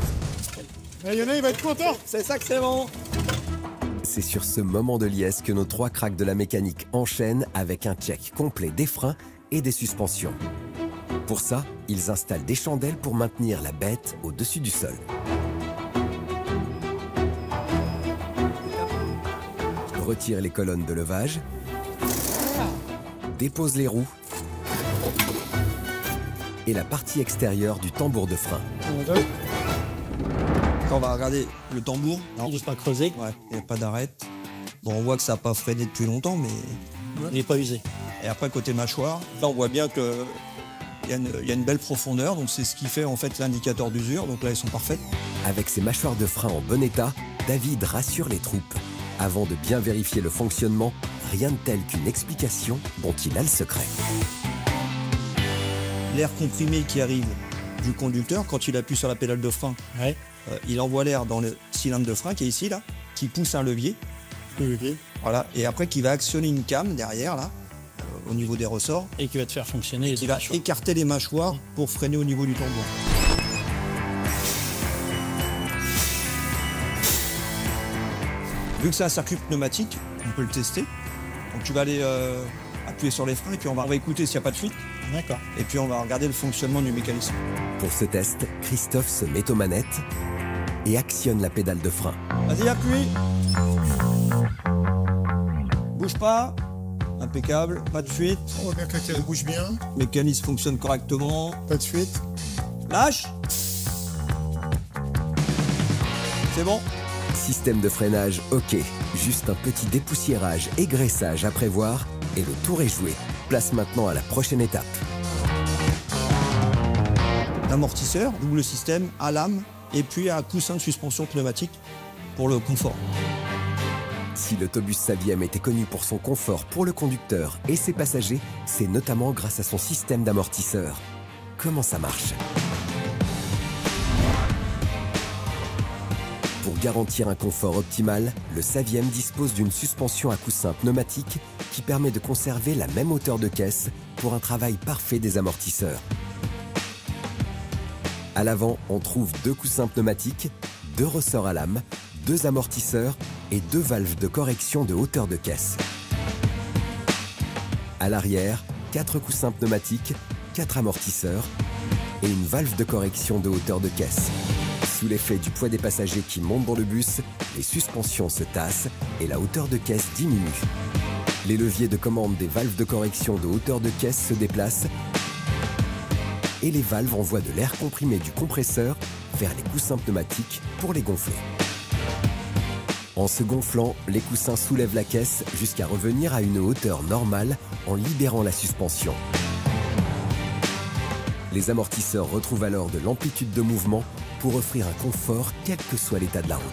Il y en a, il va être content. c'est ça que c'est bon. C'est sur ce moment de liesse que nos 3 cracks de la mécanique enchaînent avec un check complet des freins et des suspensions. Pour ça, ils installent des chandelles pour maintenir la bête au-dessus du sol. Retirent les colonnes de levage, déposent les roues et la partie extérieure du tambour de frein. Quand on va regarder le tambour, Il n'est pas creusé, ouais, il n'y a pas d'arrêt. Bon, on voit que ça n'a pas freiné depuis longtemps, mais... il n'est pas usé. Et après, côté mâchoire, là, on voit bien qu'il y a une belle profondeur, donc c'est ce qui fait en fait l'indicateur d'usure, donc là, ils sont parfaits. Avec ses mâchoires de frein en bon état, David rassure les troupes. Avant de bien vérifier le fonctionnement, rien de tel qu'une explication dont il a le secret. L'air comprimé qui arrive du conducteur, quand il appuie sur la pédale de frein, Ouais. il envoie l'air dans le cylindre de frein qui est ici, là, qui pousse un levier. Voilà, et après qui va actionner une came derrière, là, au niveau des ressorts, Et qui va te faire fonctionner les qui va mâchoires. écarter les mâchoires pour freiner au niveau du tambour. Vu que c'est un circuit pneumatique, on peut le tester. Donc tu vas aller appuyer sur les freins et puis on va écouter s'il n'y a pas de fuite. D'accord. Et puis on va regarder le fonctionnement du mécanisme. Pour ce test, Christophe se met aux manettes et actionne la pédale de frein. Vas-y, appuie. Bouge pas. Impeccable, pas de fuite. On voit bien que la caisse bouge bien, Le mécanisme fonctionne correctement. pas de fuite. Lâche. C'est bon. Système de freinage OK. Juste un petit dépoussiérage et graissage à prévoir et le tour est joué. Place maintenant à la prochaine étape. L'amortisseur, double système, à lame et puis à coussin de suspension pneumatique pour le confort. Si l'autobus Saviem était connu pour son confort pour le conducteur et ses passagers, c'est notamment grâce à son système d'amortisseur. Comment ça marche ? Pour garantir un confort optimal, le Saviem dispose d'une suspension à coussin pneumatique qui permet de conserver la même hauteur de caisse pour un travail parfait des amortisseurs. À l'avant, on trouve 2 coussins pneumatiques, 2 ressorts à lame, 2 amortisseurs et 2 valves de correction de hauteur de caisse. À l'arrière, 4 coussins pneumatiques, 4 amortisseurs et une valve de correction de hauteur de caisse. Sous l'effet du poids des passagers qui montent dans le bus, les suspensions se tassent et la hauteur de caisse diminue. Les leviers de commande des valves de correction de hauteur de caisse se déplacent et les valves envoient de l'air comprimé du compresseur vers les coussins pneumatiques pour les gonfler. En se gonflant, les coussins soulèvent la caisse jusqu'à revenir à une hauteur normale en libérant la suspension. Les amortisseurs retrouvent alors de l'amplitude de mouvement pour offrir un confort quel que soit l'état de la route.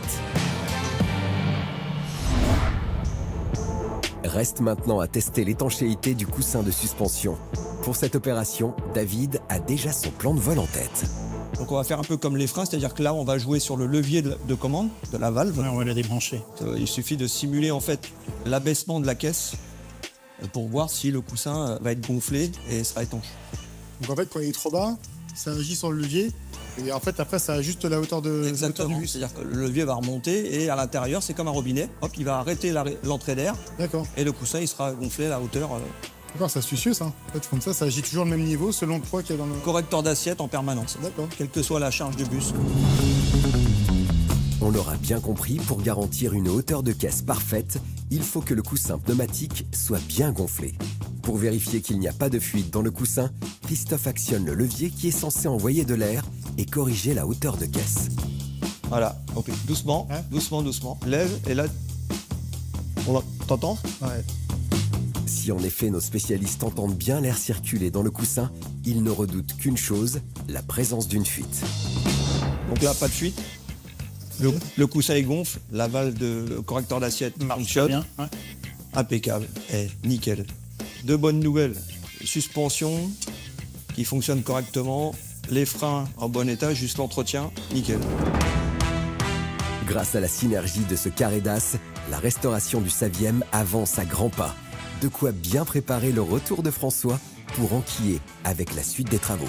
Reste maintenant à tester l'étanchéité du coussin de suspension. Pour cette opération, David a déjà son plan de vol en tête. Donc on va faire un peu comme les freins, c'est-à-dire que là on va jouer sur le levier de commande de la valve. Ouais, on va la débrancher. Il suffit de simuler en fait l'abaissement de la caisse pour voir si le coussin va être gonflé et sera étanche. Donc en fait, quand il est trop bas, ça agit sur le levier. Et en fait, après, ça ajuste la hauteur de Exactement, du bus. c'est-à-dire que le levier va remonter et à l'intérieur c'est comme un robinet. Hop, il va arrêter l'entrée d'air D'accord. et le coussin il sera gonflé à la hauteur D'accord, c'est astucieux ça. En fait, comme ça agit toujours le même niveau selon le poids qu'il y a dans le... Correcteur d'assiette en permanence. D'accord. Quelle que soit la charge du bus. On l'aura bien compris, pour garantir une hauteur de caisse parfaite, il faut que le coussin pneumatique soit bien gonflé. Pour vérifier qu'il n'y a pas de fuite dans le coussin, Christophe actionne le levier qui est censé envoyer de l'air et corriger la hauteur de caisse. Voilà, ok. Doucement, Hein? doucement. Lève et là... T'entends? Ouais. Si en effet nos spécialistes entendent bien l'air circuler dans le coussin, ils ne redoutent qu'une chose, la présence d'une fuite. Donc là, pas de fuite. Le coussin est gonfle, la valve de correcteur d'assiette fonctionne. Bien, ouais. Impeccable, nickel. Deux bonnes nouvelles. Suspension qui fonctionne correctement, les freins en bon état, juste l'entretien, nickel. Grâce à la synergie de ce carré d'as, la restauration du Saviem avance à grands pas. De quoi bien préparer le retour de François pour enquiller avec la suite des travaux.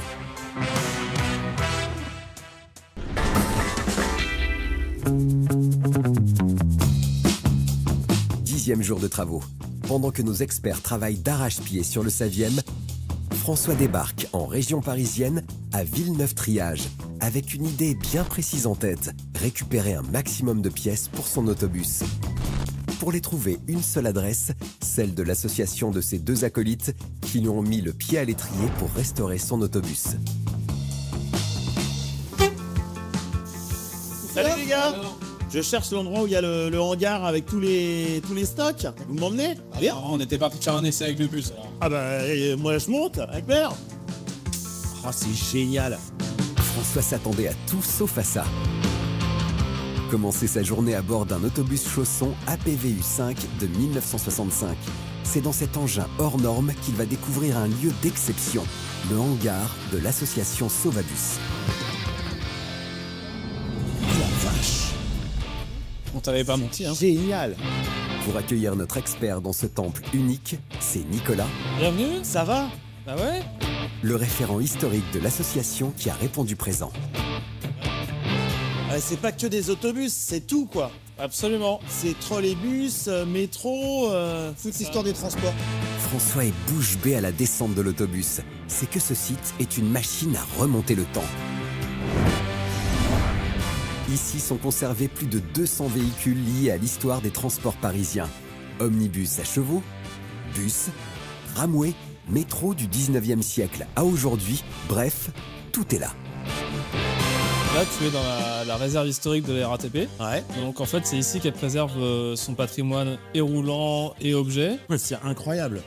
Dixième jour de travaux. Pendant que nos experts travaillent d'arrache-pied sur le Saviem, François débarque en région parisienne à Villeneuve-Triage avec une idée bien précise en tête, récupérer un maximum de pièces pour son autobus. Pour les trouver, une seule adresse, celle de l'association de ses deux acolytes qui lui ont mis le pied à l'étrier pour restaurer son autobus. Salut les gars. Je cherche l'endroit où il y a le hangar avec tous les stocks. Vous m'emmenez? Bien. On était parti faire un essai avec le bus. Alors. Ah bah moi je monte avec Père. Ah c'est génial. François s'attendait à tout sauf à ça. Commencer sa journée à bord d'un autobus chausson APVU 5 de 1965. C'est dans cet engin hors norme qu'il va découvrir un lieu d'exception, le hangar de l'association Sauvabus. La vache. On t'avait pas menti, hein. Génial. Pour accueillir notre expert dans ce temple unique, c'est Nicolas, Bienvenue. Ça va? Bah ouais. le référent historique de l'association qui a répondu présent. C'est pas que des autobus, c'est tout quoi. Absolument. C'est trolleybus, métro, toute l'histoire des transports. François est bouche bée à la descente de l'autobus. C'est que ce site est une machine à remonter le temps. Ici sont conservés plus de 200 véhicules liés à l'histoire des transports parisiens. Omnibus à chevaux, bus, tramway, métro du 19e siècle à aujourd'hui. Bref, tout est là. Là, tu es dans la réserve historique de la RATP. Ouais. Donc en fait, c'est ici qu'elle préserve son patrimoine et roulant et objets. C'est incroyable.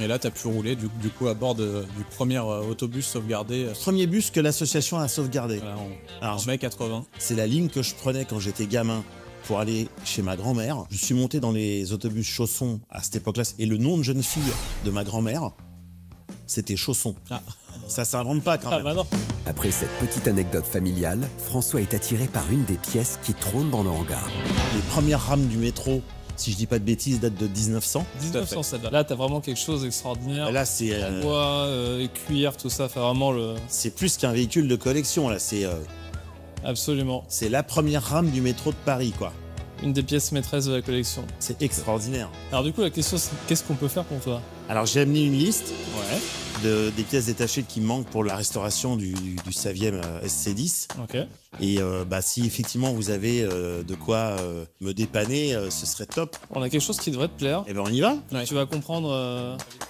Et là, tu as pu rouler du coup à bord du premier autobus sauvegardé Premier bus que l'association a sauvegardé. voilà, Alors, en mai 80. c'est la ligne que je prenais quand j'étais gamin pour aller chez ma grand-mère. Je suis monté dans les autobus Chausson à cette époque-là. Et le nom de jeune fille de ma grand-mère, c'était Chausson. Ah. Ça s'invente pas quand Ah même. bah non. Après cette petite anecdote familiale, François est attiré par une des pièces qui trône dans le hangar. Les premières rames du métro, si je dis pas de bêtises, datent de 1900. 1907. Là, t'as vraiment quelque chose d'extraordinaire. Là, c'est Bois, et cuir, tout ça, fait vraiment le... c'est plus qu'un véhicule de collection. Là, Absolument. c'est la première rame du métro de Paris, quoi. Une des pièces maîtresses de la collection. C'est extraordinaire. Alors du coup, la question, c'est qu'est-ce qu'on peut faire pour toi? Alors, j'ai amené une liste Ouais. des pièces détachées qui manquent pour la restauration du Saviem SC10. Ok. Et si effectivement vous avez de quoi me dépanner, ce serait top. On a quelque chose qui devrait te plaire. Et ben on y va. Ouais. Tu vas comprendre...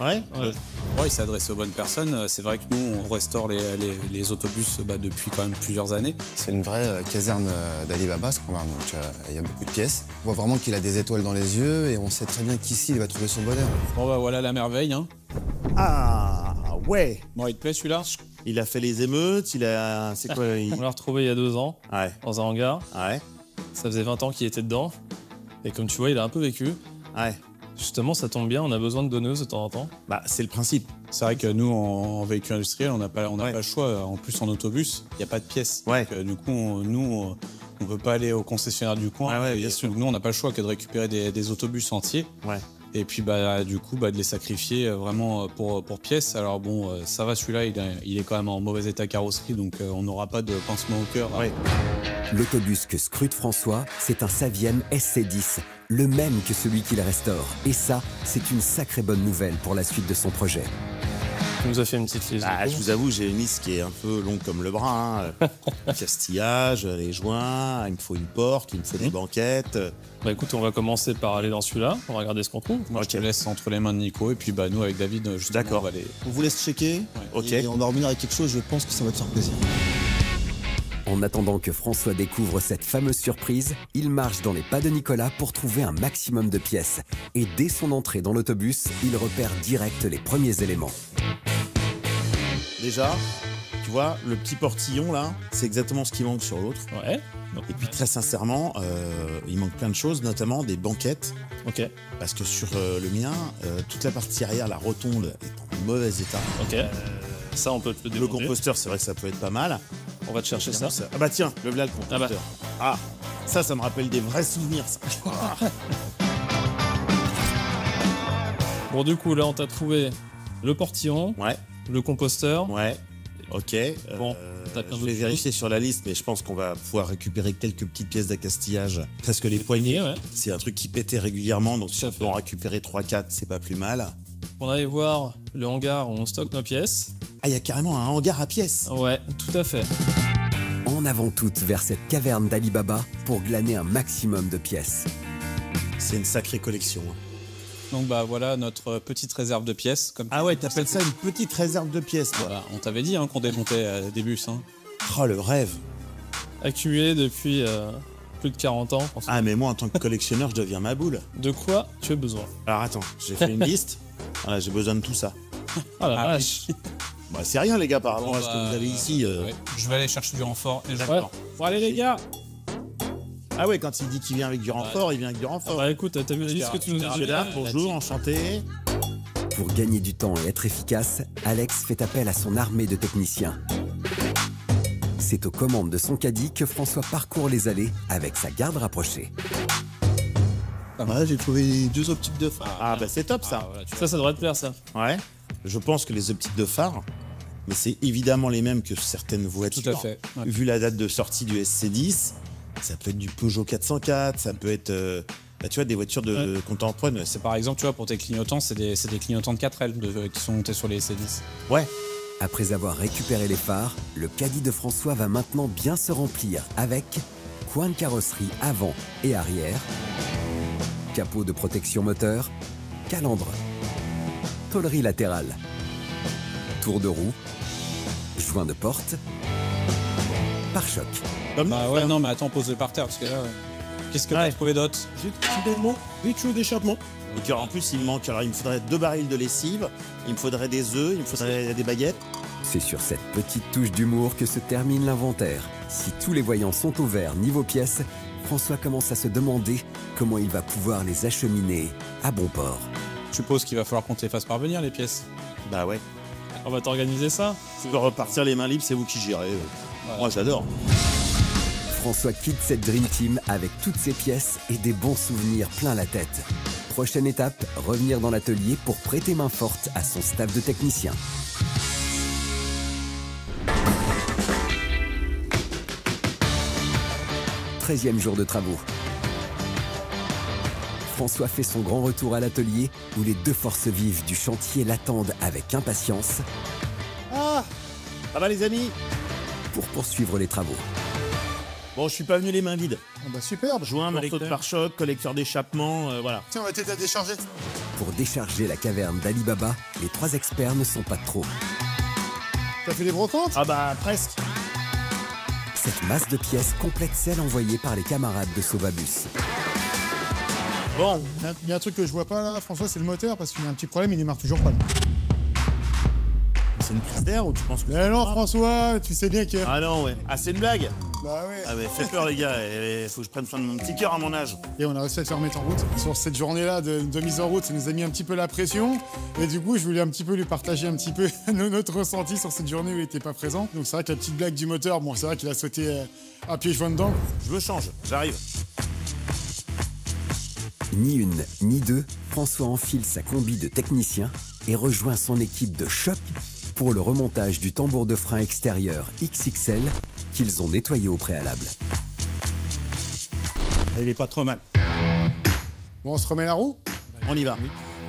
Ouais. Ouais. Ouais, il s'adresse aux bonnes personnes. C'est vrai que nous, on restaure les autobus depuis quand même plusieurs années. C'est une vraie caserne d'Ali Baba, ce qu'on voit. Donc il y a beaucoup de pièces. On voit vraiment qu'il a des étoiles dans les yeux et on sait très bien qu'ici, il va trouver son bonheur. Bon bah voilà la merveille. Hein. Ah ouais. Bon, il te plaît celui-là? Il a fait les émeutes. C'est quoi On l'a retrouvé il y a 2 ans, Ouais. dans un hangar. Ouais. Ça faisait 20 ans qu'il était dedans. Et comme tu vois, il a un peu vécu. Ouais. Justement, ça tombe bien, on a besoin de donneuses de temps en temps. Bah c'est le principe. C'est vrai que nous, en véhicule industriel, on n'a pas Ouais. le choix. En plus, en autobus, il n'y a pas de pièces. Ouais. Donc, du coup, on ne peut pas aller au concessionnaire du coin. Ouais, Et bien sûr. Nous, on n'a pas le choix que de récupérer des autobus entiers. Ouais. Et puis, du coup, de les sacrifier vraiment pour pièces. Alors bon, ça va, celui-là, il est quand même en mauvais état carrosserie, donc on n'aura pas de pansement au cœur. Ouais. L'autobus que scrute François, c'est un Saviem SC10, le même que celui qu'il restaure. Et ça, c'est une sacrée bonne nouvelle pour la suite de son projet. Tu nous as fait une petite liste. Je vous avoue, j'ai une liste qui est un peu longue comme le bras. Castillage, les joints, il me faut une porte, il me faut des banquettes. Bah écoute, on va commencer par aller dans celui-là, on va regarder ce qu'on trouve. Moi, je te laisse entre les mains de Nico, et puis bah, nous, avec David, justement, on va aller... On vous laisse checker. Ok. Et on va revenir avec quelque chose, je pense que ça va te faire plaisir. En attendant que François découvre cette fameuse surprise, il marche dans les pas de Nicolas pour trouver un maximum de pièces. Et dès son entrée dans l'autobus, il repère direct les premiers éléments. Déjà, tu vois, le petit portillon là, c'est exactement ce qui manque sur l'autre. Ouais. Et puis très sincèrement, il manque plein de choses, notamment des banquettes. Ok. Parce que sur le mien, toute la partie arrière, la rotonde, est en mauvais état. Ok. Ça, on peut te le Le démonter. composteur, c'est vrai que ça peut être pas mal. On va te chercher ça. Ah bah tiens, le voilà le composteur. Ah Ça me rappelle des vrais souvenirs, ça. Bon, du coup, là, on t'a trouvé le portillon, Ouais, le composteur. ouais. Ok. Bon, t'as plein je vais d'autres vérifier sur la liste, mais je pense qu'on va pouvoir récupérer quelques petites pièces d'accastillage. Presque les poignées. Ouais. C'est un truc qui pétait régulièrement, donc si Tout à on fait. peut en récupérer 3-4, c'est pas plus mal. On allait voir le hangar où on stocke nos pièces. Ah, il y a carrément un hangar à pièces. Ouais, tout à fait. En avant toutes vers cette caverne d'Ali Baba pour glaner un maximum de pièces. C'est une sacrée collection. Donc bah voilà notre petite réserve de pièces. Comme Ah ouais, t'appelles ça une petite réserve de pièces, toi. Voilà, on t'avait dit qu'on démontait des bus. Hein. Oh, le rêve. Accumulé depuis plus de 40 ans. Ah, mais moi, en tant que collectionneur, je deviens ma boule. De quoi tu as besoin? Alors attends, j'ai fait une liste. Voilà, j'ai besoin de tout ça. Ah la Ah, vache. Bah, c'est rien, les gars, par rapport Bon, à ce que vous avez ici. ouais. Je vais aller chercher du renfort. Et Ouais. Bon, allez les gars. Ah ouais, quand il dit qu'il vient avec du renfort, il vient avec du renfort. Bah écoute, t'as vu la liste que tu nous as Monsieur Dame, bonjour, enchanté. Pour gagner du temps et être efficace, Alex fait appel à son armée de techniciens. C'est aux commandes de son caddie que François parcourt les allées avec sa garde rapprochée. Ouais, j'ai trouvé 2 optiques de phare. Ah bah c'est top, ça. voilà, Ça devrait te plaire ça. Ouais. Je pense que les optiques de phare, mais c'est évidemment les mêmes que certaines voitures. Tout à fait. Ouais. Vu la date de sortie du SC10, ça peut être du Peugeot 404, ça peut être bah, tu vois, des voitures de contemporaines. C'est par exemple, tu vois, pour tes clignotants, c'est des clignotants de 4L qui sont montés sur les C10. Ouais. Après avoir récupéré les phares, le caddie de François va maintenant bien se remplir avec coin de carrosserie avant et arrière, capot de protection moteur, calandre, tôlerie latérale, tour de roue, joint de porte, pare-choc. Bah ouais, non, mais attends, pose-le par terre, parce que là, qu'est-ce que t'as trouvé d'autre? Des tuyaux d'échappement. Et puis en plus, il me manque, alors il me faudrait 2 barils de lessive, il me faudrait des œufs, il me faudrait des baguettes. C'est sur cette petite touche d'humour que se termine l'inventaire. Si tous les voyants sont au vert niveau pièces, François commence à se demander comment il va pouvoir les acheminer à bon port. Je suppose qu'il va falloir qu'on te les fasse parvenir, les pièces. Bah ouais. On va t'organiser ça. Si vous repartir les mains libres, c'est vous qui gérez. Voilà. Moi, j'adore. François quitte cette Dream Team avec toutes ses pièces et des bons souvenirs plein la tête. Prochaine étape, revenir dans l'atelier pour prêter main forte à son staff de techniciens. « 13e jour de travaux. François fait son grand retour à l'atelier où les 2 forces vives du chantier l'attendent avec impatience Ah, ça va les amis? pour poursuivre les travaux. Bon, je suis pas venu les mains vides. Ah bah superbe. Joint, morceau de pare-choc, collecteur d'échappement, voilà. Tiens, on va t'aider à décharger. Pour décharger la caverne d'Ali Baba, les 3 experts ne sont pas de trop. T'as fait les brocantes? Ah bah presque. Cette masse de pièces complète celle envoyée par les camarades de Sauvabus. Bon, Il y a un truc que je vois pas là, François, c'est le moteur parce qu'il y a un petit problème, il démarre toujours pas. Là. c'est une prise d'air ou tu penses que... Mais non, François, tu sais bien que. Ah non, ouais. Ah, c'est une blague? Bah ouais. Ah mais fait peur les gars, il faut que je prenne soin de mon petit cœur à mon âge. Et on a réussi à te faire remettre en route. Sur cette journée-là de mise en route, ça nous a mis un petit peu la pression. Et du coup, je voulais un petit peu lui partager un petit peu notre ressenti sur cette journée où il était pas présent. Donc c'est vrai que la petite blague du moteur, bon, c'est vrai qu'il a sauté à pieds joints dedans. Je me change, j'arrive. Ni une, ni deux, François enfile sa combi de technicien et rejoint son équipe de choc pour le remontage du tambour de frein extérieur XXL qu'ils ont nettoyé au préalable. Il est pas trop mal. Bon, on se remet la roue. On y va.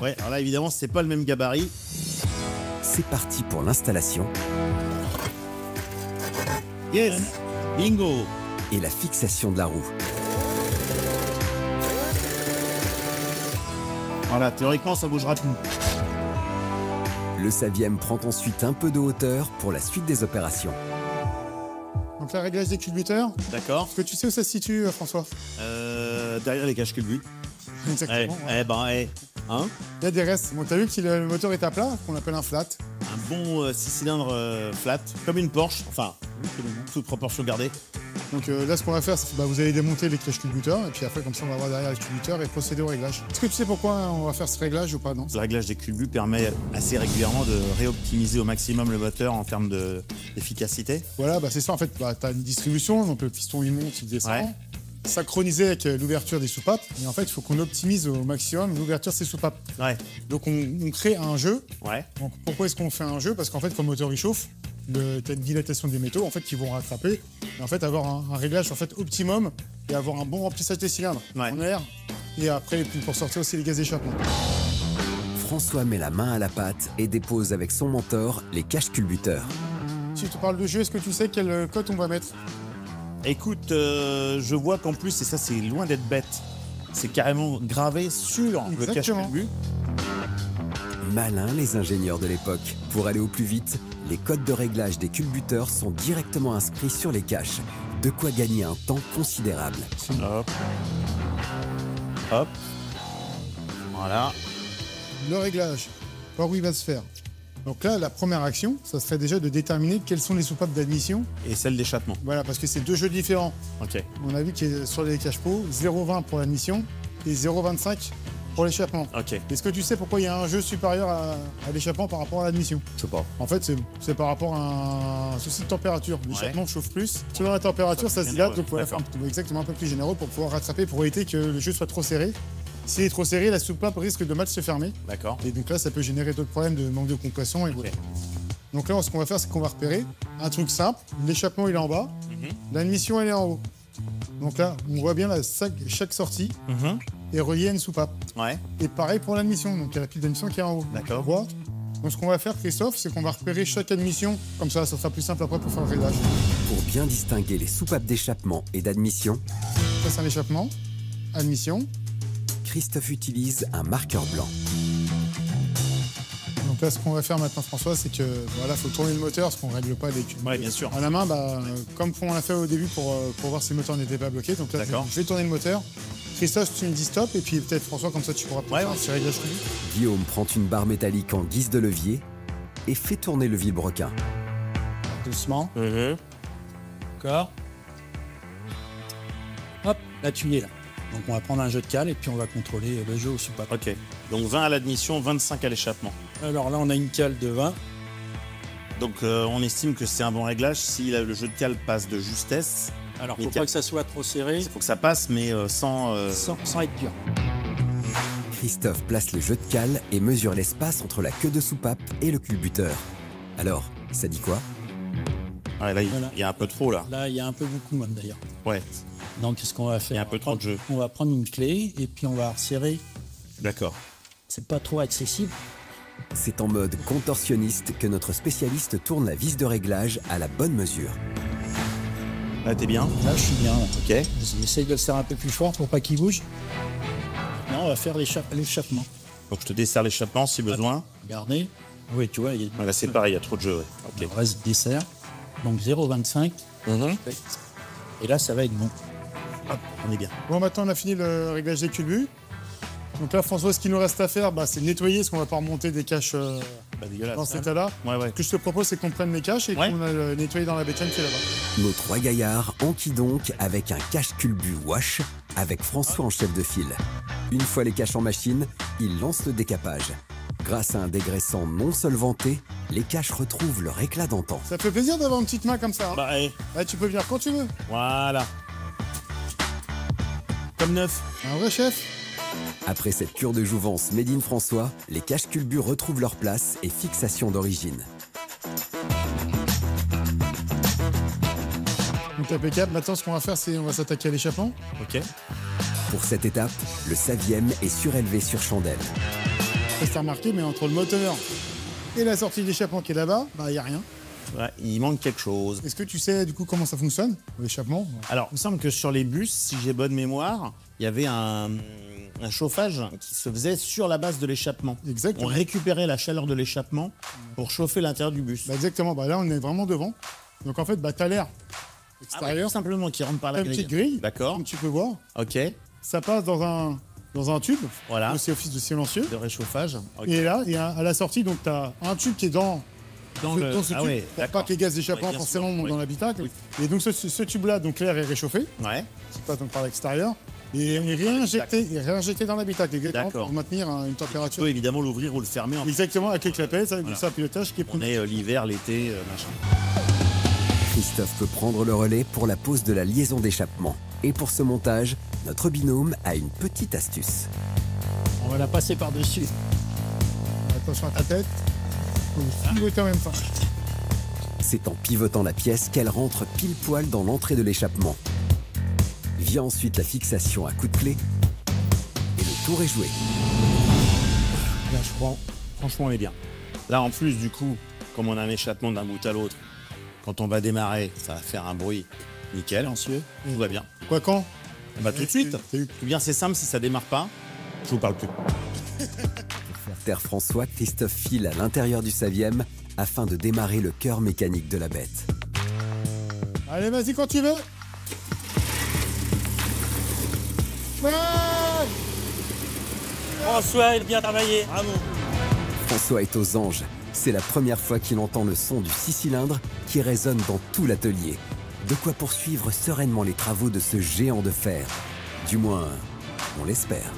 Ouais, alors là, évidemment, c'est pas le même gabarit. C'est parti pour l'installation Yes. Bingo. et la fixation de la roue. Voilà, théoriquement, ça bougera plus. Le Saviem prend ensuite un peu de hauteur pour la suite des opérations. Donc, le réglage des culbuteurs. D'accord. Est-ce que tu sais où ça se situe, François? Derrière les caches culbutes. Exactement. Hein. Il y a des restes. Bon, t'as vu que si le moteur est à plat, qu'on appelle un flat. Un bon 6 cylindres flat, comme une Porsche. Enfin, toute proportion gardée. Donc là, ce qu'on va faire, c'est que vous allez démonter les caches culbuteurs. Et puis après, comme ça, on va voir derrière les culbuteurs et procéder au réglage. Est-ce que tu sais pourquoi on va faire ce réglage ou pas? Non. Le réglage des culbutes permet assez régulièrement de réoptimiser au maximum le moteur en termes d'efficacité. Voilà, c'est ça en fait. Tu as une distribution, donc le piston il monte, il descend. Ouais. Synchronisé avec l'ouverture des soupapes. Et en fait, il faut qu'on optimise au maximum l'ouverture de ces soupapes. Ouais. Donc on crée un jeu. Ouais. Donc, pourquoi est-ce qu'on fait un jeu? Parce qu'en fait, quand le moteur il chauffe, t'as une dilatation des métaux en fait qui vont rattraper. Et en fait, avoir un réglage en fait optimum et avoir un bon remplissage des cylindres en air. Et après, pour sortir aussi les gaz d'échappement. François met la main à la pâte et dépose avec son mentor les caches culbuteurs. Si je te parle de jeu, est-ce que tu sais quelle cote on va mettre? Écoute, je vois qu'en plus, et ça c'est loin d'être bête, c'est carrément gravé sur le cache culbut. Malins les ingénieurs de l'époque. Pour aller au plus vite, les codes de réglage des culbuteurs sont directement inscrits sur les caches. De quoi gagner un temps considérable. Hop. Hop. Voilà. Le réglage, par où il va se faire? Donc là, la première action, ça serait déjà de déterminer quelles sont les soupapes d'admission. Et celles d'échappement. Voilà, parce que c'est deux jeux différents. Ok. On a vu qu'il y a sur les cache-pots, 0,20 pour l'admission et 0,25 pour l'échappement. Ok. Est-ce que tu sais pourquoi il y a un jeu supérieur à l'échappement par rapport à l'admission? Je sais pas. En fait, c'est par rapport à un souci de température. L'échappement chauffe plus. Selon la température, ça se dilate, donc voilà, exactement un peu plus généreux pour pouvoir rattraper, pour éviter que le jeu soit trop serré. S'il est trop serré, la soupape risque de mal se fermer. D'accord. Et donc là, ça peut générer d'autres problèmes de manque de compression. Et voilà. Donc là, ce qu'on va faire, c'est qu'on va repérer un truc simple. L'échappement, il est en bas. L'admission, elle est en haut. Donc là, on voit bien chaque sortie est reliée à une soupape. Ouais. Et pareil pour l'admission. Donc il y a la pile d'admission qui est en haut. D'accord. Donc ce qu'on va faire, Christophe, c'est qu'on va repérer chaque admission. Comme ça sera plus simple après pour faire le réglage. Pour bien distinguer les soupapes d'échappement et d'admission, Ça, c'est un échappement. Admission. Christophe utilise un marqueur blanc. Donc là, ce qu'on va faire maintenant, François, c'est que voilà, faut tourner le moteur parce qu'on ne règle pas les culbutes. Ouais, bien sûr. À la main, comme on l'a fait au début pour voir si le moteur n'était pas bloqué. Donc là, je vais tourner le moteur. Christophe, tu me dis stop, et puis peut-être François, comme ça tu pourras faire ce réglage. Guillaume prend une barre métallique en guise de levier et fait tourner le vilebrequin. Doucement. Encore. Hop, là tu y es là. Donc on va prendre un jeu de cale et puis on va contrôler le jeu au soupape. Ok. Donc 20 à l'admission, 25 à l'échappement. Alors là on a une cale de 20. Donc on estime que c'est un bon réglage si le jeu de cale passe de justesse. Alors faut pas que ça soit trop serré. Il faut que ça passe, mais sans être dur. Christophe place le jeu de cale et mesure l'espace entre la queue de soupape et le culbuteur. Alors, ça dit quoi? Là, il y a un peu trop là. Là, il y a un peu beaucoup même d'ailleurs. Ouais. Donc, qu'est-ce qu'on va faire? Il y a un peu trop de jeu. On va prendre une clé et puis on va resserrer. D'accord. C'est pas trop accessible. C'est en mode contorsionniste que notre spécialiste tourne la vis de réglage à la bonne mesure. Là, t'es bien? Là, je suis bien. Ok. J'essaye de le serrer un peu plus fort pour pas qu'il bouge. Non, on va faire l'échappement. Donc, je te desserre l'échappement si besoin. Regardez. Oui, tu vois. Là, c'est pareil, il y a trop de jeu. Ouais. Okay. On reste dessert. Donc 0,25. Et là, ça va être bon. Hop, on est bien. Bon, maintenant, on a fini le réglage des culbuts. Donc là, François, ce qu'il nous reste à faire, c'est nettoyer, parce qu'on va pas remonter des caches dans cet état-là. Ce que je te propose, c'est qu'on prenne les caches et qu'on a nettoyé dans la bécane qui est là-bas. Nos trois gaillards enquillent donc avec un cache-culbut wash avec François en chef de file. Une fois les caches en machine, ils lancent le décapage. Grâce à un dégraissant non solventé, les caches retrouvent leur éclat d'antan. Ça fait plaisir d'avoir une petite main comme ça. Tu peux venir quand tu veux. Voilà. Comme neuf. Un vrai chef. Après cette cure de jouvence made in François, les caches culbut retrouvent leur place et fixation d'origine. Donc impeccable. Maintenant, ce qu'on va faire, c'est on va s'attaquer à l'échappement. Ok. Pour cette étape, le Saviem est surélevé sur chandelle. C'est remarqué, mais entre le moteur et la sortie d'échappement qui est là-bas, bah il n'y a rien. Ouais, il manque quelque chose. Est-ce que tu sais du coup comment ça fonctionne, l'échappement? Alors, il me semble que sur les bus, si j'ai bonne mémoire, il y avait un chauffage qui se faisait sur la base de l'échappement. Exactement. On récupérait la chaleur de l'échappement pour chauffer l'intérieur du bus. Bah exactement, bah là on est vraiment devant. Donc en fait, bah t'as l'air extérieur. Tout simplement qui rentre par la Une petite grille, D'accord. comme tu peux voir. Ok. Ça passe dans un tube, Voilà. aussi office de silencieux. De réchauffage. Ok. Et là, à la sortie, donc t'as un tube qui est dans ce Ah tube, ouais, pour d'accord. pas que les gaz d'échappement Ouais, bien forcément sûr, montent oui. dans l'habitacle. Et donc ce tube-là, donc l'air est réchauffé, Ouais. qui passe donc par l'extérieur, et il est réinjecté dans l'habitacle, exactement, D'accord. pour maintenir une Tu température. peux évidemment l'ouvrir ou le fermer. Exactement, avec les clapettes, avec Voilà. ça pilotage qui est On pris. est l'hiver, l'été, machin. Christophe peut prendre le relais pour la pose de la liaison d'échappement. Et pour ce montage, notre binôme a une petite astuce. On va la passer par-dessus. Attention à ta tête. Faut pivoter en même temps. C'est en pivotant la pièce qu'elle rentre pile poil dans l'entrée de l'échappement. Vient ensuite la fixation à coup de clé et le tour est joué. Là, je crois, franchement, on est bien. Là, en plus, du coup, comme on a un échappement d'un bout à l'autre, quand on va démarrer, ça va faire un bruit nickel, ancieux, tout va bien. Quoi quand? Bah, tout de suite. Ou bien, c'est simple, si ça démarre pas, je vous parle plus. Terre François, Christophe file à l'intérieur du Saviem afin de démarrer le cœur mécanique de la bête. Allez, vas-y quand tu veux. Ouais. François, il est bien travaillé. Bravo. François est aux anges. C'est la première fois qu'il entend le son du 6 cylindres qui résonne dans tout l'atelier. De quoi poursuivre sereinement les travaux de ce géant de fer. Du moins, on l'espère.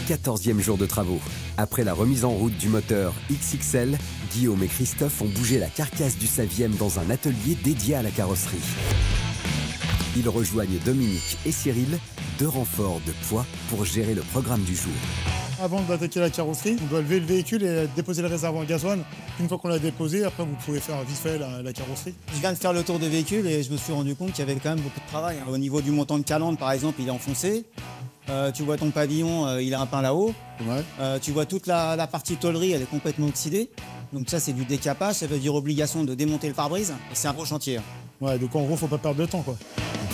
« 14e jour de travaux. Après la remise en route du moteur XXL, Guillaume et Christophe ont bougé la carcasse du Saviem dans un atelier dédié à la carrosserie. Ils rejoignent Dominique et Cyril, deux renforts de poids pour gérer le programme du jour. Avant d'attaquer la carrosserie, on doit lever le véhicule et déposer le réservoir gasoil. Une fois qu'on l'a déposé, après vous pouvez faire vite fait la carrosserie. Je viens de faire le tour du véhicule et je me suis rendu compte qu'il y avait quand même beaucoup de travail. Au niveau du montant de calandre, par exemple, il est enfoncé. Tu vois ton pavillon, il a un pain là-haut. Ouais. Tu vois toute la partie tôlerie, elle est complètement oxydée. Donc ça, c'est du décapage. Ça veut dire obligation de démonter le pare-brise. C'est un gros chantier. Ouais, donc en gros, faut pas perdre de temps, quoi.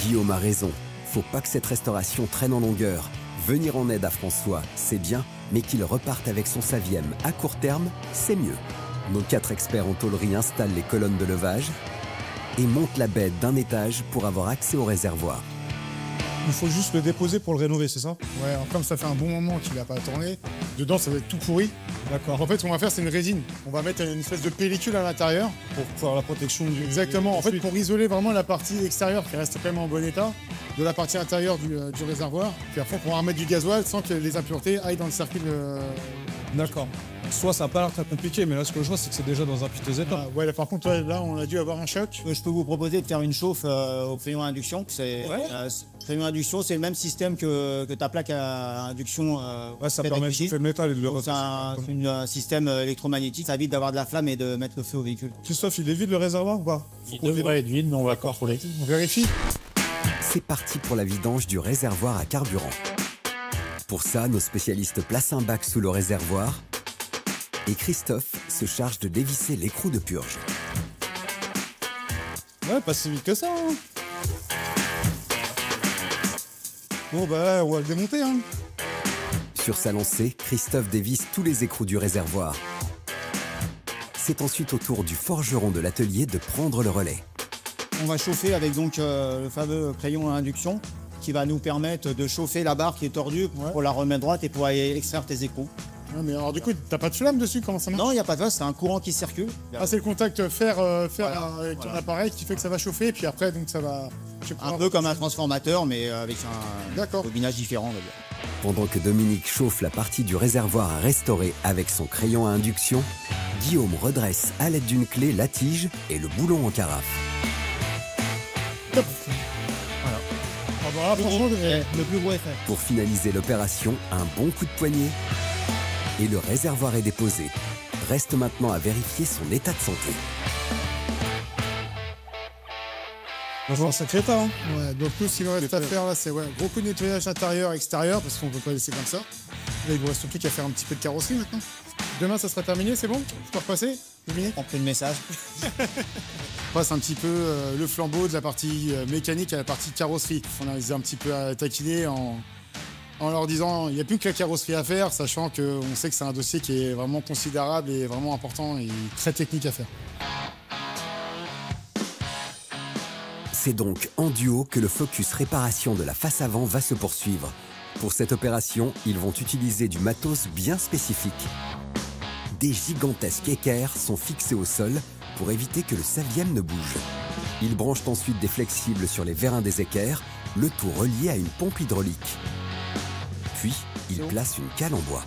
Guillaume a raison. Faut pas que cette restauration traîne en longueur. Venir en aide à François, c'est bien, mais qu'il reparte avec son Saviem à court terme, c'est mieux. Nos 4 experts en tôlerie installent les colonnes de levage et montent la bête d'un étage pour avoir accès au réservoir. Il faut juste le déposer pour le rénover, c'est ça? Ouais, alors comme ça fait un bon moment qu'il n'a pas tourné, dedans ça va être tout pourri. D'accord. En fait, ce qu'on va faire, c'est une résine. On va mettre une espèce de pellicule à l'intérieur. Pour faire la protection du... Exactement. En fait, pour isoler vraiment la partie extérieure qui reste quand même en bon état, de la partie intérieure du réservoir. Puis après, on va remettre du gasoil sans que les impuretés aillent dans le circuit de... D'accord. Soit ça n'a pas l'air très compliqué, mais là, ce que je vois, c'est que c'est déjà dans un piteux état. Ouais, là, par contre, ouais, là, on a dû avoir un choc. Je peux vous proposer de faire une chauffe au crayon à induction. Crayon à induction, c'est le même système que ta plaque à induction. Ouais, ça permet de chauffer le métal et de le C'est un système électromagnétique. Ça évite d'avoir de la flamme et de mettre le feu au véhicule. Christophe, il est vide le réservoir ou pas? Il devrait être vide, mais on va contrôler. On vérifie. C'est parti pour la vidange du réservoir à carburant. Pour ça, nos spécialistes placent un bac sous le réservoir et Christophe se charge de dévisser l'écrou de purge. Ouais, pas si vite que ça. Hein. Bon, bah, on va le démonter. Hein. Sur sa lancée, Christophe dévisse tous les écrous du réservoir. C'est ensuite au tour du forgeron de l'atelier de prendre le relais. On va chauffer avec donc le fameux crayon à induction qui va nous permettre de chauffer la barre qui est tordue pour la remettre droite et pour aller extraire tes écrous. Ouais, mais alors du coup, t'as pas de flamme dessus? Comment ça marche? Non, il n'y a pas de flamme, c'est un courant qui circule. Ah, c'est le contact fer avec ton appareil qui fait que ça va chauffer et puis après, donc ça va... Un peu comme un transformateur, mais avec un bobinage différent, on va dire. Pendant que Dominique chauffe la partie du réservoir à restaurer avec son crayon à induction, Guillaume redresse à l'aide d'une clé la tige et le boulon en carafe. Voilà. Ah bah, franchement, le plus gros est fait. Pour finaliser l'opération, un bon coup de poignet et le réservoir est déposé. Reste maintenant à vérifier son état de santé. va falloir un sacré tas. Hein. Ouais, donc tout ce qu'il nous reste à faire là, c'est gros coup de nettoyage intérieur-extérieur, parce qu'on ne peut pas laisser comme ça. Là, il vous reste plus qu'à faire un petit peu de carrosserie maintenant. Demain, ça sera terminé, c'est bon? Je peux repasser? Terminé? On fait le message. On passe un petit peu le flambeau de la partie mécanique à la partie carrosserie. On a un petit peu à taquiner en leur disant il n'y a plus que la carrosserie à faire, sachant qu'on sait que c'est un dossier qui est vraiment considérable et vraiment important et très technique à faire. C'est donc en duo que le focus réparation de la face avant va se poursuivre. Pour cette opération, ils vont utiliser du matos bien spécifique. Des gigantesques équerres sont fixés au sol pour éviter que le savième ne bouge. Ils branchent ensuite des flexibles sur les vérins des équerres, le tout relié à une pompe hydraulique. Puis, ils placent une cale en bois.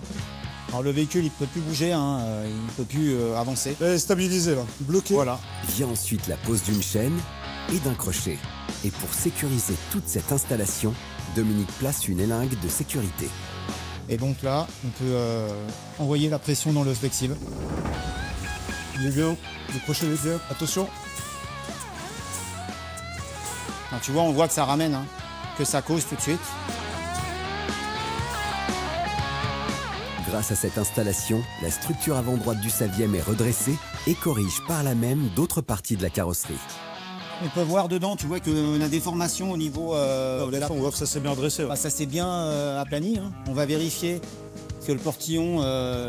Alors le véhicule, il ne peut plus bouger, hein, il ne peut plus avancer. Elle est stabilisée là, bloquée. Voilà. Vient ensuite la pose d'une chaîne et d'un crochet. Et pour sécuriser toute cette installation, Dominique place une élingue de sécurité. Et donc là, on peut envoyer la pression dans le flexible. Il est bien, le crochet est bien, attention. Alors, tu vois, on voit que ça ramène, hein, que ça cause tout de suite. Grâce à cette installation, la structure avant droite du savième est redressée et corrige par là même d'autres parties de la carrosserie. On peut voir dedans, tu vois qu'on a des formations au niveau... on voit que ça s'est bien dressé. Ouais. Bah, ça s'est bien aplani. Hein. On va vérifier que le portillon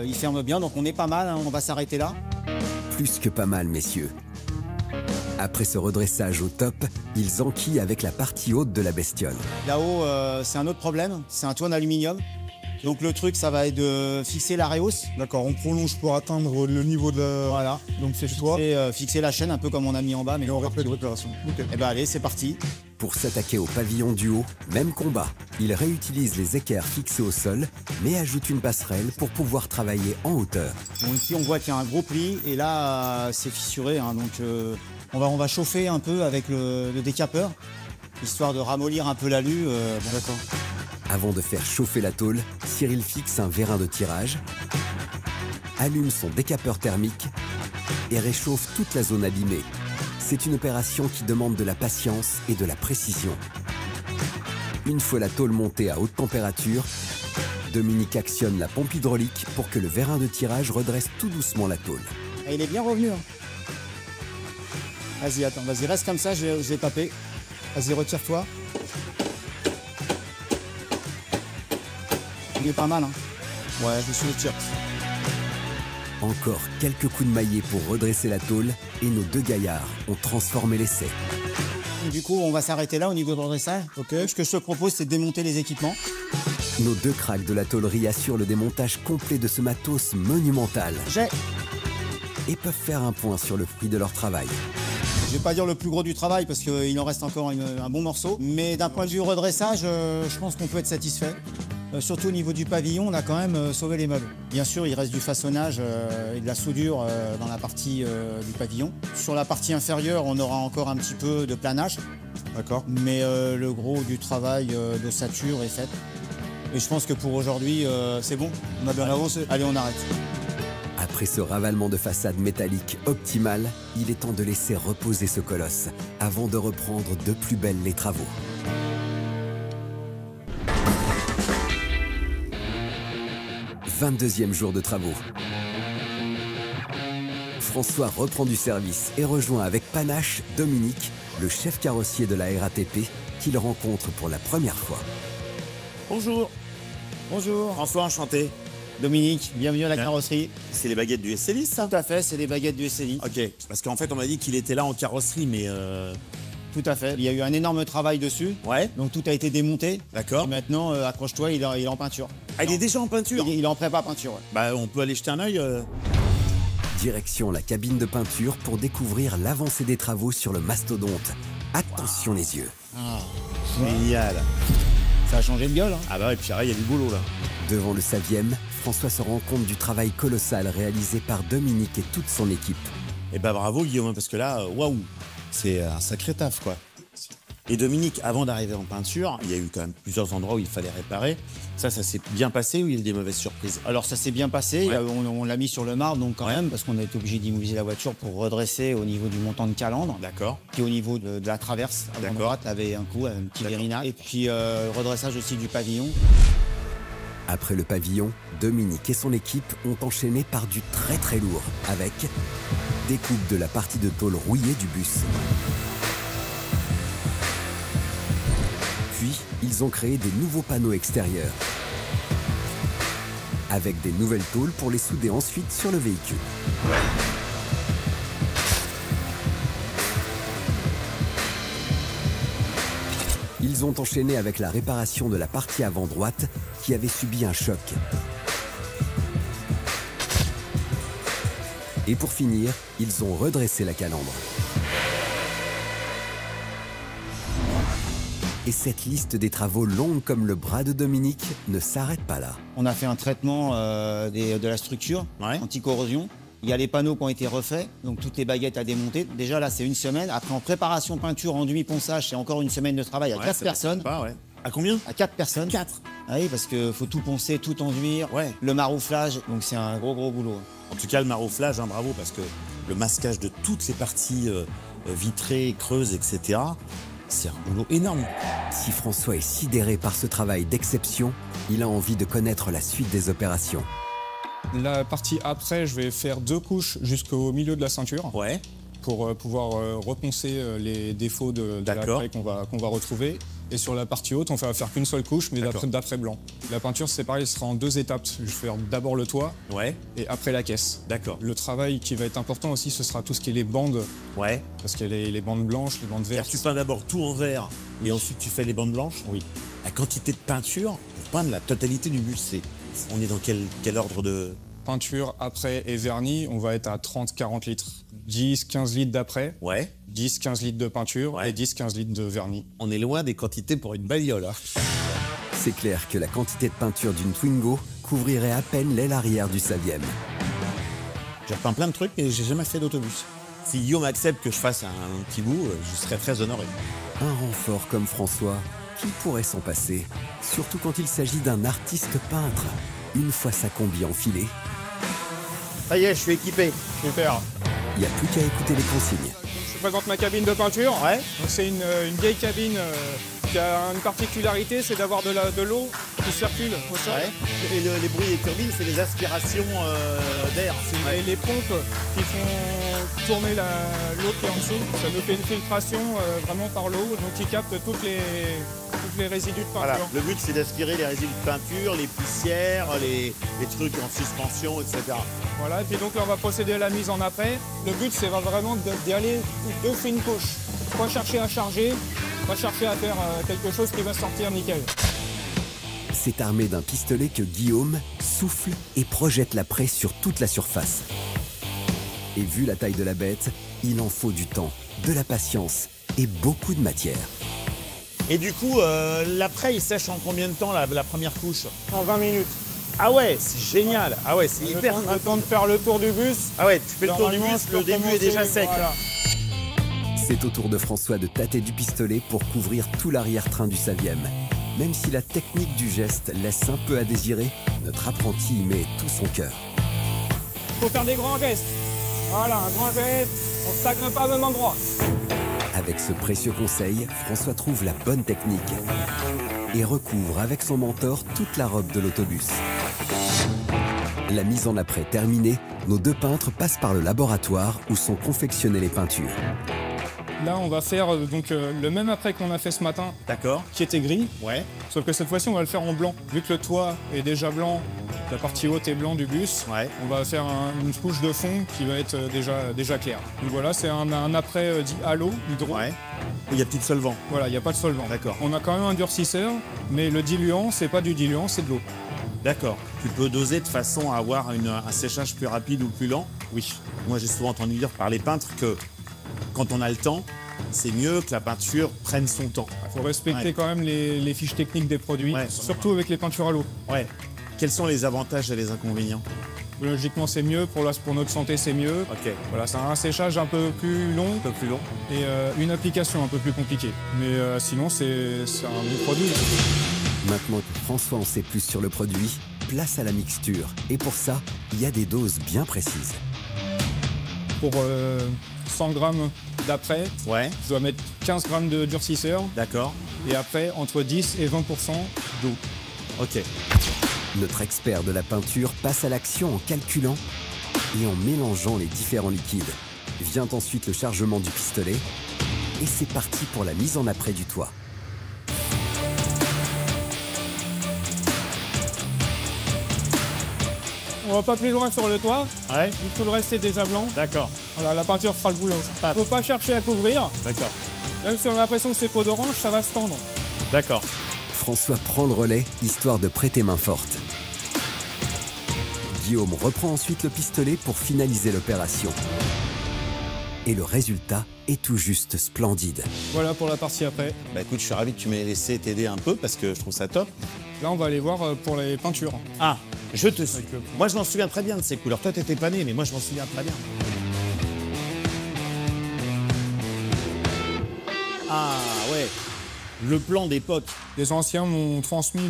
il ferme bien, donc on est pas mal, hein, on va s'arrêter là. Plus que pas mal, messieurs. Après ce redressage au top, ils enquillent avec la partie haute de la bestiole. Là-haut, c'est un autre problème, c'est un toit en aluminium. Donc le truc, ça va être de fixer la réhausse. D'accord, on prolonge pour atteindre le niveau de la... Voilà, donc c'est toi. Fixer la chaîne un peu comme on a mis en bas. Mais et on répète l'opération. Okay. Et ben allez, c'est parti. Pour s'attaquer au pavillon du haut, même combat. Ils réutilisent les équerres fixés au sol, mais ajoutent une passerelle pour pouvoir travailler en hauteur. Bon, ici, on voit qu'il y a un gros pli et là, c'est fissuré. Hein, donc on va chauffer un peu avec le décapeur, histoire de ramollir un peu l'alu. Bon, d'accord. Avant de faire chauffer la tôle, Cyril fixe un vérin de tirage, allume son décapeur thermique et réchauffe toute la zone abîmée. C'est une opération qui demande de la patience et de la précision. Une fois la tôle montée à haute température, Dominique actionne la pompe hydraulique pour que le vérin de tirage redresse tout doucement la tôle. Et il est bien revenu. Hein. Vas-y, attends, vas-y, reste comme ça, je vais taper. Vas-y, retire-toi. Il est pas mal, hein. Ouais, je suis le tir. Encore quelques coups de maillet pour redresser la tôle et nos deux gaillards ont transformé l'essai. Du coup, on va s'arrêter là au niveau de redressage. Ok. Ce que je te propose, c'est de démonter les équipements. Nos deux cracks de la tôlerie assurent le démontage complet de ce matos monumental. Et peuvent faire un point sur le fruit de leur travail. Je vais pas dire le plus gros du travail parce qu'il en reste encore un bon morceau. Mais d'un point de vue redressage, je pense qu'on peut être satisfait. Surtout au niveau du pavillon, on a quand même sauvé les meubles. Bien sûr, il reste du façonnage et de la soudure dans la partie du pavillon. Sur la partie inférieure, on aura encore un petit peu de planage. D'accord. Mais le gros du travail d'ossature est fait. Et je pense que pour aujourd'hui, c'est bon. On a bien avancé. Allez, on arrête. Après ce ravalement de façade métallique optimal, il est temps de laisser reposer ce colosse avant de reprendre de plus belle les travaux. « 22e jour de travaux. François reprend du service et rejoint avec panache Dominique, le chef carrossier de la RATP, qu'il rencontre pour la première fois. Bonjour. Bonjour. François, enchanté. Dominique, bienvenue à la carrosserie. C'est les baguettes du SLI, ça? Tout à fait, c'est les baguettes du SLI. Ok, parce qu'en fait, on m'a dit qu'il était là en carrosserie, mais... Tout à fait. Il y a eu un énorme travail dessus. Ouais. Donc tout a été démonté. D'accord. Et maintenant, accroche-toi, il est en peinture. Ah, il est déjà en peinture? Il est en prépa peinture, ouais. Bah, on peut aller jeter un œil. Direction la cabine de peinture pour découvrir l'avancée des travaux sur le mastodonte. Attention les yeux. Ah, génial. Ça a changé de gueule, hein. Ah bah, et puis il y a du boulot, là. Devant le savième, François se rend compte du travail colossal réalisé par Dominique et toute son équipe. Et bah bravo Guillaume, parce que là, waouh, c'est un sacré taf, quoi. Et Dominique, avant d'arriver en peinture, il y a eu quand même plusieurs endroits où il fallait réparer. Ça s'est bien passé ou il y a eu des mauvaises surprises? Alors ça s'est bien passé, Ouais. on l'a mis sur le marbre donc quand même, parce qu'on a été obligé d'immobiliser la voiture pour redresser au niveau du montant de calandre. D'accord. Puis au niveau de la traverse, à D'accord. droite, avait un coup, un petit vérina. Et puis redressage aussi du pavillon. Après le pavillon, Dominique et son équipe ont enchaîné par du très lourd, avec découpe de la partie de tôle rouillée du bus. Puis, ils ont créé des nouveaux panneaux extérieurs, avec des nouvelles tôles pour les souder ensuite sur le véhicule. Ils ont enchaîné avec la réparation de la partie avant droite qui avait subi un choc. Et pour finir, ils ont redressé la calandre. Et cette liste des travaux longue comme le bras de Dominique ne s'arrête pas là. On a fait un traitement de la structure, anti-corrosion. Il y a les panneaux qui ont été refaits, donc toutes les baguettes à démonter. Déjà là, c'est une semaine. Après, en préparation peinture, enduit, ponçage, c'est encore une semaine de travail à 4 personnes. À combien? À 4 personnes. 4. Ah oui, parce qu'il faut tout poncer, tout enduire. Le marouflage, donc c'est un gros boulot. En tout cas, le marouflage, bravo, parce que le masquage de toutes ces parties vitrées, creuses, etc., c'est un boulot énorme. Si François est sidéré par ce travail d'exception, il a envie de connaître la suite des opérations. La partie après, je vais faire 2 couches jusqu'au milieu de la ceinture. Pour pouvoir reponcer les défauts de l'après qu'on va retrouver. Et sur la partie haute, on va faire qu'une seule couche, mais d'après blanc. La peinture, c'est pareil, ce sera en 2 étapes. Je vais faire d'abord le toit et après la caisse. Le travail qui va être important aussi, ce sera tout ce qui est les bandes. Parce qu'il y a les bandes blanches, les bandes vertes. Tu peins d'abord tout en vert et ensuite tu fais les bandes blanches? Oui. La quantité de peinture pour peindre la totalité du bus, on est dans quel ordre de... Peinture après et vernis, on va être à 30-40 litres. 10-15 litres d'après, 10-15 litres de peinture et 10-15 litres de vernis. On est loin des quantités pour une bagnole. C'est clair que la quantité de peinture d'une Twingo couvrirait à peine l'aile arrière du 7e. J'ai repeint plein de trucs, mais j'ai jamais fait d'autobus. Si Guillaume accepte que je fasse un petit bout, je serais très honoré. Un renfort comme François, qui pourrait s'en passer, surtout quand il s'agit d'un artiste peintre. Une fois sa combi enfilée, Ça y est, je suis équipé. Super. il n'y a plus qu'à écouter les consignes. Je présente ma cabine de peinture. C'est une vieille cabine qui a une particularité, c'est d'avoir de l'eau qui circule au sol. Et les bruits des turbines, c'est les aspirations d'air. Et les pompes qui font tourner l'eau qui est en dessous. Ça nous fait une filtration vraiment par l'eau, donc qui capte toutes les résidus de peinture. Voilà. Le but, c'est d'aspirer les résidus de peinture, les poussières, les trucs en suspension, etc. Voilà, et puis donc là, on va procéder à la mise en après. Le but, c'est vraiment d'y aller de fines couches. Pas chercher à charger, pas chercher à faire quelque chose qui va sortir nickel. C'est armé d'un pistolet que Guillaume souffle et projette l'après sur toute la surface. Et vu la taille de la bête, il en faut du temps, de la patience et beaucoup de matière. Et du coup, l'après, il sèche en combien de temps, la première couche? En 20 minutes. Ah ouais, c'est génial. Ah ouais, c'est hyper... Le temps de faire le tour du bus. Ah ouais, tu fais le tour du bus, le début est déjà sec. Voilà. C'est au tour de François de tâter du pistolet pour couvrir tout l'arrière-train du 7e. Même si la technique du geste laisse un peu à désirer, notre apprenti y met tout son cœur. Il faut faire des grands gestes. Voilà, un grand geste, on ne stagne pas au même endroit. Avec ce précieux conseil, François trouve la bonne technique et recouvre avec son mentor toute la robe de l'autobus. La mise en après terminée, nos 2 peintres passent par le laboratoire où sont confectionnées les peintures. Là, on va faire le même après qu'on a fait ce matin. D'accord. Qui était gris. Ouais. Sauf que cette fois-ci, on va le faire en blanc. Vu que le toit est déjà blanc, la partie haute est blanc du bus, on va faire une couche de fond qui va être déjà claire. Donc voilà, c'est un après dit à l'eau, hydro. Il n'y a plus de solvant. Voilà, il n'y a pas de solvant. D'accord. On a quand même un durcisseur, mais le diluant, c'est pas du diluant, c'est de l'eau. D'accord. Tu peux doser de façon à avoir un séchage plus rapide ou plus lent? Oui. Moi, j'ai souvent entendu dire par les peintres que quand on a le temps, c'est mieux que la peinture prenne son temps. Il faut respecter quand même les fiches techniques des produits, surtout avec les peintures à l'eau. Quels sont les avantages et les inconvénients? Logiquement, c'est mieux. Pour notre santé, c'est mieux. Ok. Voilà, c'est un séchage un peu plus long. Un peu plus long. Et une application un peu plus compliquée. Mais sinon, c'est un bon produit. Maintenant que François en sait plus sur le produit, place à la mixture. Et pour ça, il y a des doses bien précises. Pour 100 grammes d'après, je dois mettre 15 grammes de durcisseur. D'accord. Et après, entre 10 et 20% d'eau. Ok. Notre expert de la peinture passe à l'action en calculant et en mélangeant les différents liquides. Vient ensuite le chargement du pistolet et c'est parti pour la mise en apprêt du toit. On va pas plus loin sur le toit. Ouais. Tout le reste est déjà blanc. D'accord. Voilà, la peinture fera le boulot. Faut pas chercher à couvrir. D'accord. Même si on a l'impression que c'est peau d'orange, ça va se tendre. D'accord. François prend le relais, histoire de prêter main forte. Guillaume reprend ensuite le pistolet pour finaliser l'opération. Et le résultat est tout juste splendide. Voilà pour la partie après. Bah écoute, je suis ravi que tu m'aies laissé t'aider un peu parce que je trouve ça top. Là, on va aller voir pour les peintures. Ah, je te suis. Moi, je m'en souviens très bien de ces couleurs. Toi, t'étais pas né, mais moi, je m'en souviens très bien. Ah, ouais. Le plan d'époque. Les anciens m'ont transmis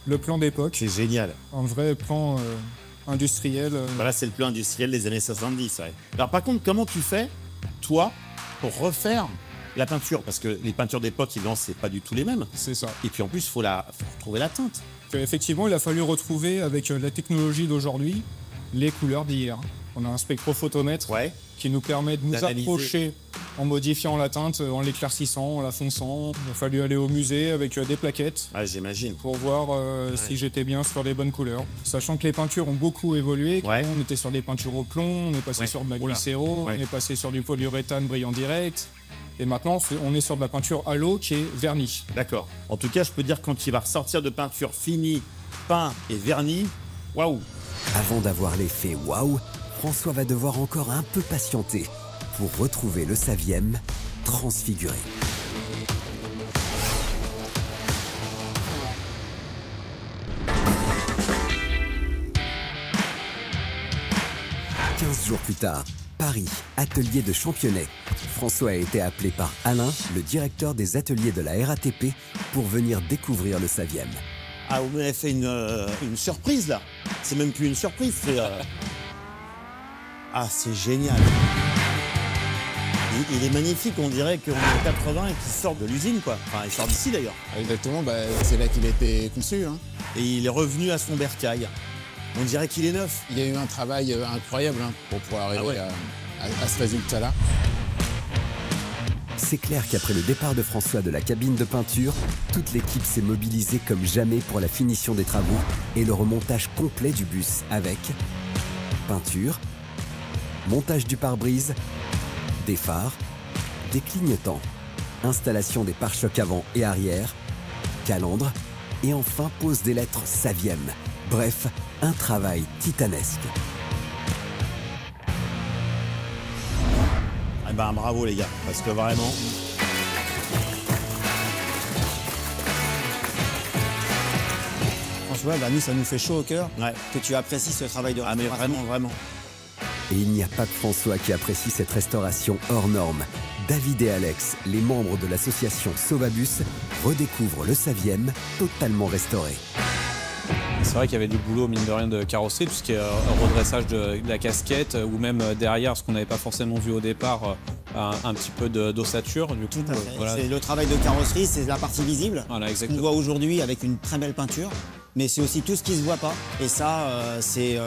le plan d'époque. C'est génial. Un vrai plan industriel. Voilà, c'est le plan industriel des années 70, ouais. Alors, par contre, comment tu fais, toi, pour refaire la peinture? Parce que les peintures d'époque, évidemment, c'est pas du tout les mêmes. C'est ça. Et puis, en plus, il faut retrouver la teinte. Effectivement, il a fallu retrouver, avec la technologie d'aujourd'hui, les couleurs d'hier. On a un spectrophotomètre qui nous permet de nous approcher en modifiant la teinte, en l'éclaircissant, en la fonçant. Il a fallu aller au musée avec des plaquettes. Ah, j'imagine. Pour voir si j'étais bien sur les bonnes couleurs. Sachant que les peintures ont beaucoup évolué. On était sur des peintures au plomb, on est passé sur de la glycéro, on est passé sur du polyuréthane brillant direct. Et maintenant, on est sur de la peinture à l'eau qui est vernie. D'accord. En tout cas, je peux dire que quand il va ressortir de peinture finie, peint et verni, waouh! Avant d'avoir l'effet waouh, François va devoir encore un peu patienter pour retrouver le Saviem transfiguré. « 15 jours plus tard, Paris, atelier de Championnet. François a été appelé par Alain, le directeur des ateliers de la RATP, pour venir découvrir le Saviem. Ah, vous m'avez fait une surprise, là. C'est même plus une surprise, c'est... Ah, c'est génial. Il est magnifique, on dirait qu'on est en 80 et qu'il sort de l'usine, quoi. Enfin, il sort d'ici, d'ailleurs. Exactement, bah, c'est là qu'il a été conçu. Hein. Et il est revenu à son bercail. On dirait qu'il est neuf. Il y a eu un travail incroyable pour pouvoir arriver à ce résultat-là. C'est clair qu'après le départ de François de la cabine de peinture, toute l'équipe s'est mobilisée comme jamais pour la finition des travaux et le remontage complet du bus avec peinture, montage du pare-brise, des phares, des clignotants, installation des pare-chocs avant et arrière, calandre et enfin pose des lettres Saviem. Bref, un travail titanesque. Eh ben, bravo les gars, parce que vraiment... François, bah, nous, ça nous fait chaud au cœur que tu apprécies ce travail de restauration. Ah mais vraiment, vraiment. Et il n'y a pas que François qui apprécie cette restauration hors norme. David et Alex, les membres de l'association Sauvabus, redécouvrent le Saviem totalement restauré. C'est vrai qu'il y avait du boulot, mine de rien, de carrosserie, tout ce qui est redressage de la casquette, ou même derrière, ce qu'on n'avait pas forcément vu au départ, un petit peu d'ossature. Tout à fait. Voilà. C'est le travail de carrosserie, c'est la partie visible. Voilà, exactement. On voit aujourd'hui avec une très belle peinture. Mais c'est aussi tout ce qui ne se voit pas. Et ça, c'est,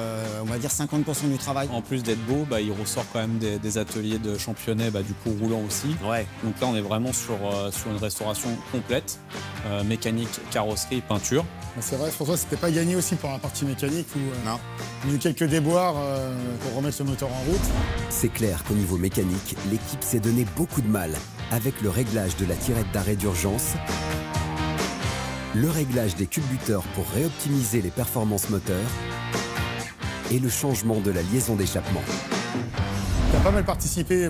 on va dire, 50% du travail. En plus d'être beau, il ressort quand même des ateliers de Championnet, du coup roulant aussi. Donc là, on est vraiment sur une restauration complète, mécanique, carrosserie, peinture. C'est vrai, François, c'était pas gagné aussi pour la partie mécanique où il y a eu quelques déboires pour remettre le moteur en route. C'est clair qu'au niveau mécanique, l'équipe s'est donné beaucoup de mal avec le réglage de la tirette d'arrêt d'urgence, le réglage des culbuteurs pour réoptimiser les performances moteurs et le changement de la liaison d'échappement. Tu as pas mal participé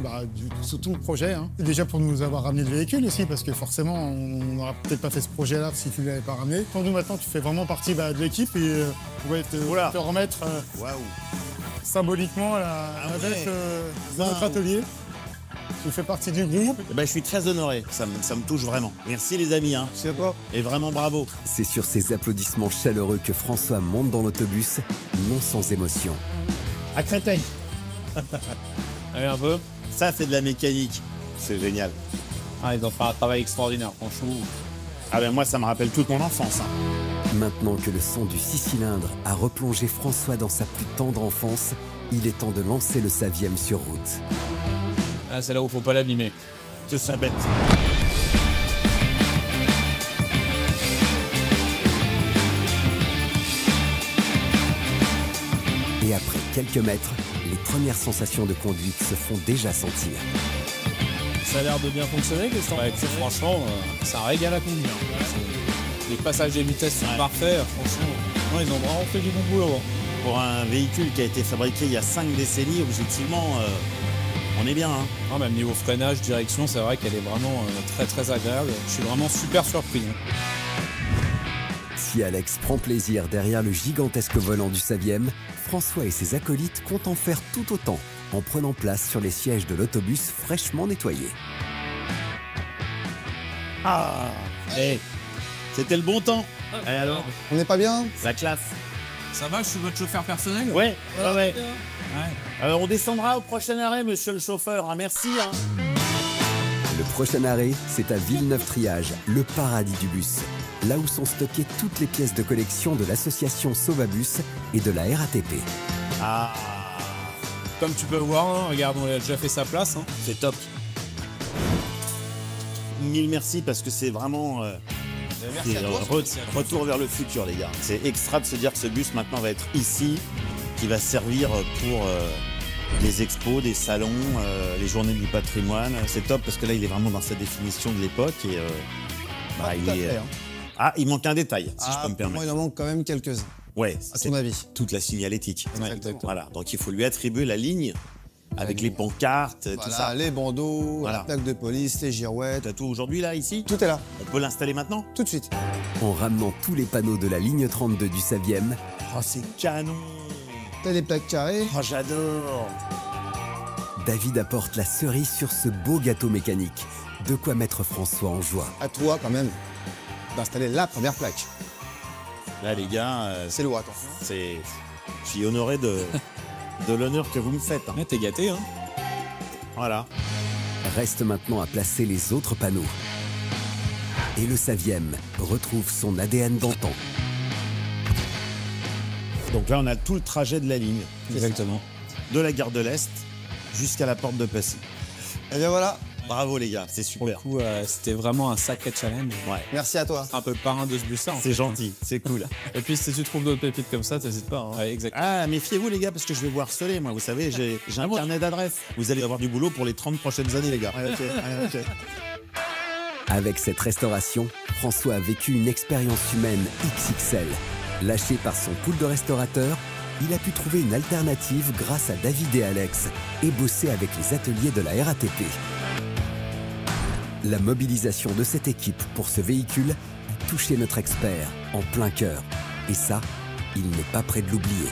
sur tout le projet. Déjà pour nous avoir ramené le véhicule aussi, parce que forcément, on n'aurait peut-être pas fait ce projet-là si tu ne l'avais pas ramené. Pour nous, maintenant, tu fais vraiment partie de l'équipe et on va te remettre symboliquement la date de notre atelier. Tu fais partie du groupe. Je suis très honoré, ça me touche vraiment. Merci les amis. C'est quoi. Et vraiment bravo. C'est sur ces applaudissements chaleureux que François monte dans l'autobus, non sans émotion. À Créteil. Allez, un peu. Ça, c'est de la mécanique. C'est génial. Ah, ils ont fait un travail extraordinaire, franchement. Ah ben moi, ça me rappelle toute mon enfance. Maintenant que le son du 6 cylindres a replongé François dans sa plus tendre enfance, il est temps de lancer le Saviem sur route. Ah, c'est là où faut pas l'abîmer. C'est ça bête. Et après quelques mètres, les premières sensations de conduite se font déjà sentir. Ça a l'air de bien fonctionner, Christian. Ouais, franchement, c'est un régal à conduire. Les passages des vitesses sont parfaits, franchement. Non, ils ont vraiment fait du bon boulot. Pour un véhicule qui a été fabriqué il y a 5 décennies, objectivement, on est bien. Même niveau freinage, direction, c'est vrai qu'elle est vraiment très très agréable. Je suis vraiment super surpris. Si Alex prend plaisir derrière le gigantesque volant du Saviem, François et ses acolytes comptent en faire tout autant, en prenant place sur les sièges de l'autobus fraîchement nettoyés. Ah, c'était le bon temps. Et alors, On n'est pas bien? la classe. Ça va, je suis votre chauffeur personnel? Ouais. Alors on descendra au prochain arrêt, monsieur le chauffeur. Merci. Le prochain arrêt, c'est à Villeneuve-Triage, le paradis du bus. Là où sont stockées toutes les pièces de collection de l'association Sauvabus et de la RATP. Ah, Comme tu peux voir, regarde, on a déjà fait sa place. c'est top. Mille merci parce que c'est vraiment Merci à toi. retour vers le futur, les gars. C'est extra de se dire que ce bus maintenant va être ici, qui va servir pour les expos, des salons, les journées du patrimoine. C'est top parce que là, il est vraiment dans sa définition de l'époque et il est. Ah, il manque un détail, si je peux me permettre. Moi, il en manque quand même quelques-uns. Ouais, À ton avis. toute la signalétique. Exactement. Voilà, donc il faut lui attribuer la ligne avec les pancartes, tout Voilà, ça. les bandeaux, Voilà. la plaque de police, les girouettes. T'as tout aujourd'hui là, ici? Tout est là, On peut l'installer maintenant? tout de suite. En ramenant tous les panneaux de la ligne 32 du Saviem, Oh, c'est canon! T'as les plaques carrées. Oh, j'adore! David apporte la cerise sur ce beau gâteau mécanique. De quoi mettre François en joie. À toi, quand même, d'installer la première plaque. Là, les gars, C'est lourd, attention. je suis honoré de l'honneur que vous me faites. Ouais, t'es gâté, Voilà. Reste maintenant à placer les autres panneaux. Et le Saviem retrouve son ADN d'antan. Donc là, on a tout le trajet de la ligne. Exactement. De la gare de l'Est jusqu'à la porte de Passy. Et bien voilà, Bravo, les gars, c'est Pour le super. coup, c'était vraiment un sacré challenge. Ouais. merci à toi. Un peu parrain de ce bus-là. C'est gentil, c'est cool. Et puis si tu trouves d'autres pépites comme ça, t'hésites pas. Ouais, exactement. Ah, méfiez-vous, les gars, parce que je vais vous harceler, moi. Vous savez, j'ai un carnet d'adresses. Vous allez avoir du boulot pour les 30 prochaines années, les gars. Avec cette restauration, François a vécu une expérience humaine XXL. Lâché par son pool de restaurateurs, il a pu trouver une alternative grâce à David et Alex et bosser avec les ateliers de la RATP. La mobilisation de cette équipe pour ce véhicule a touché notre expert en plein cœur. Et ça, il n'est pas prêt de l'oublier.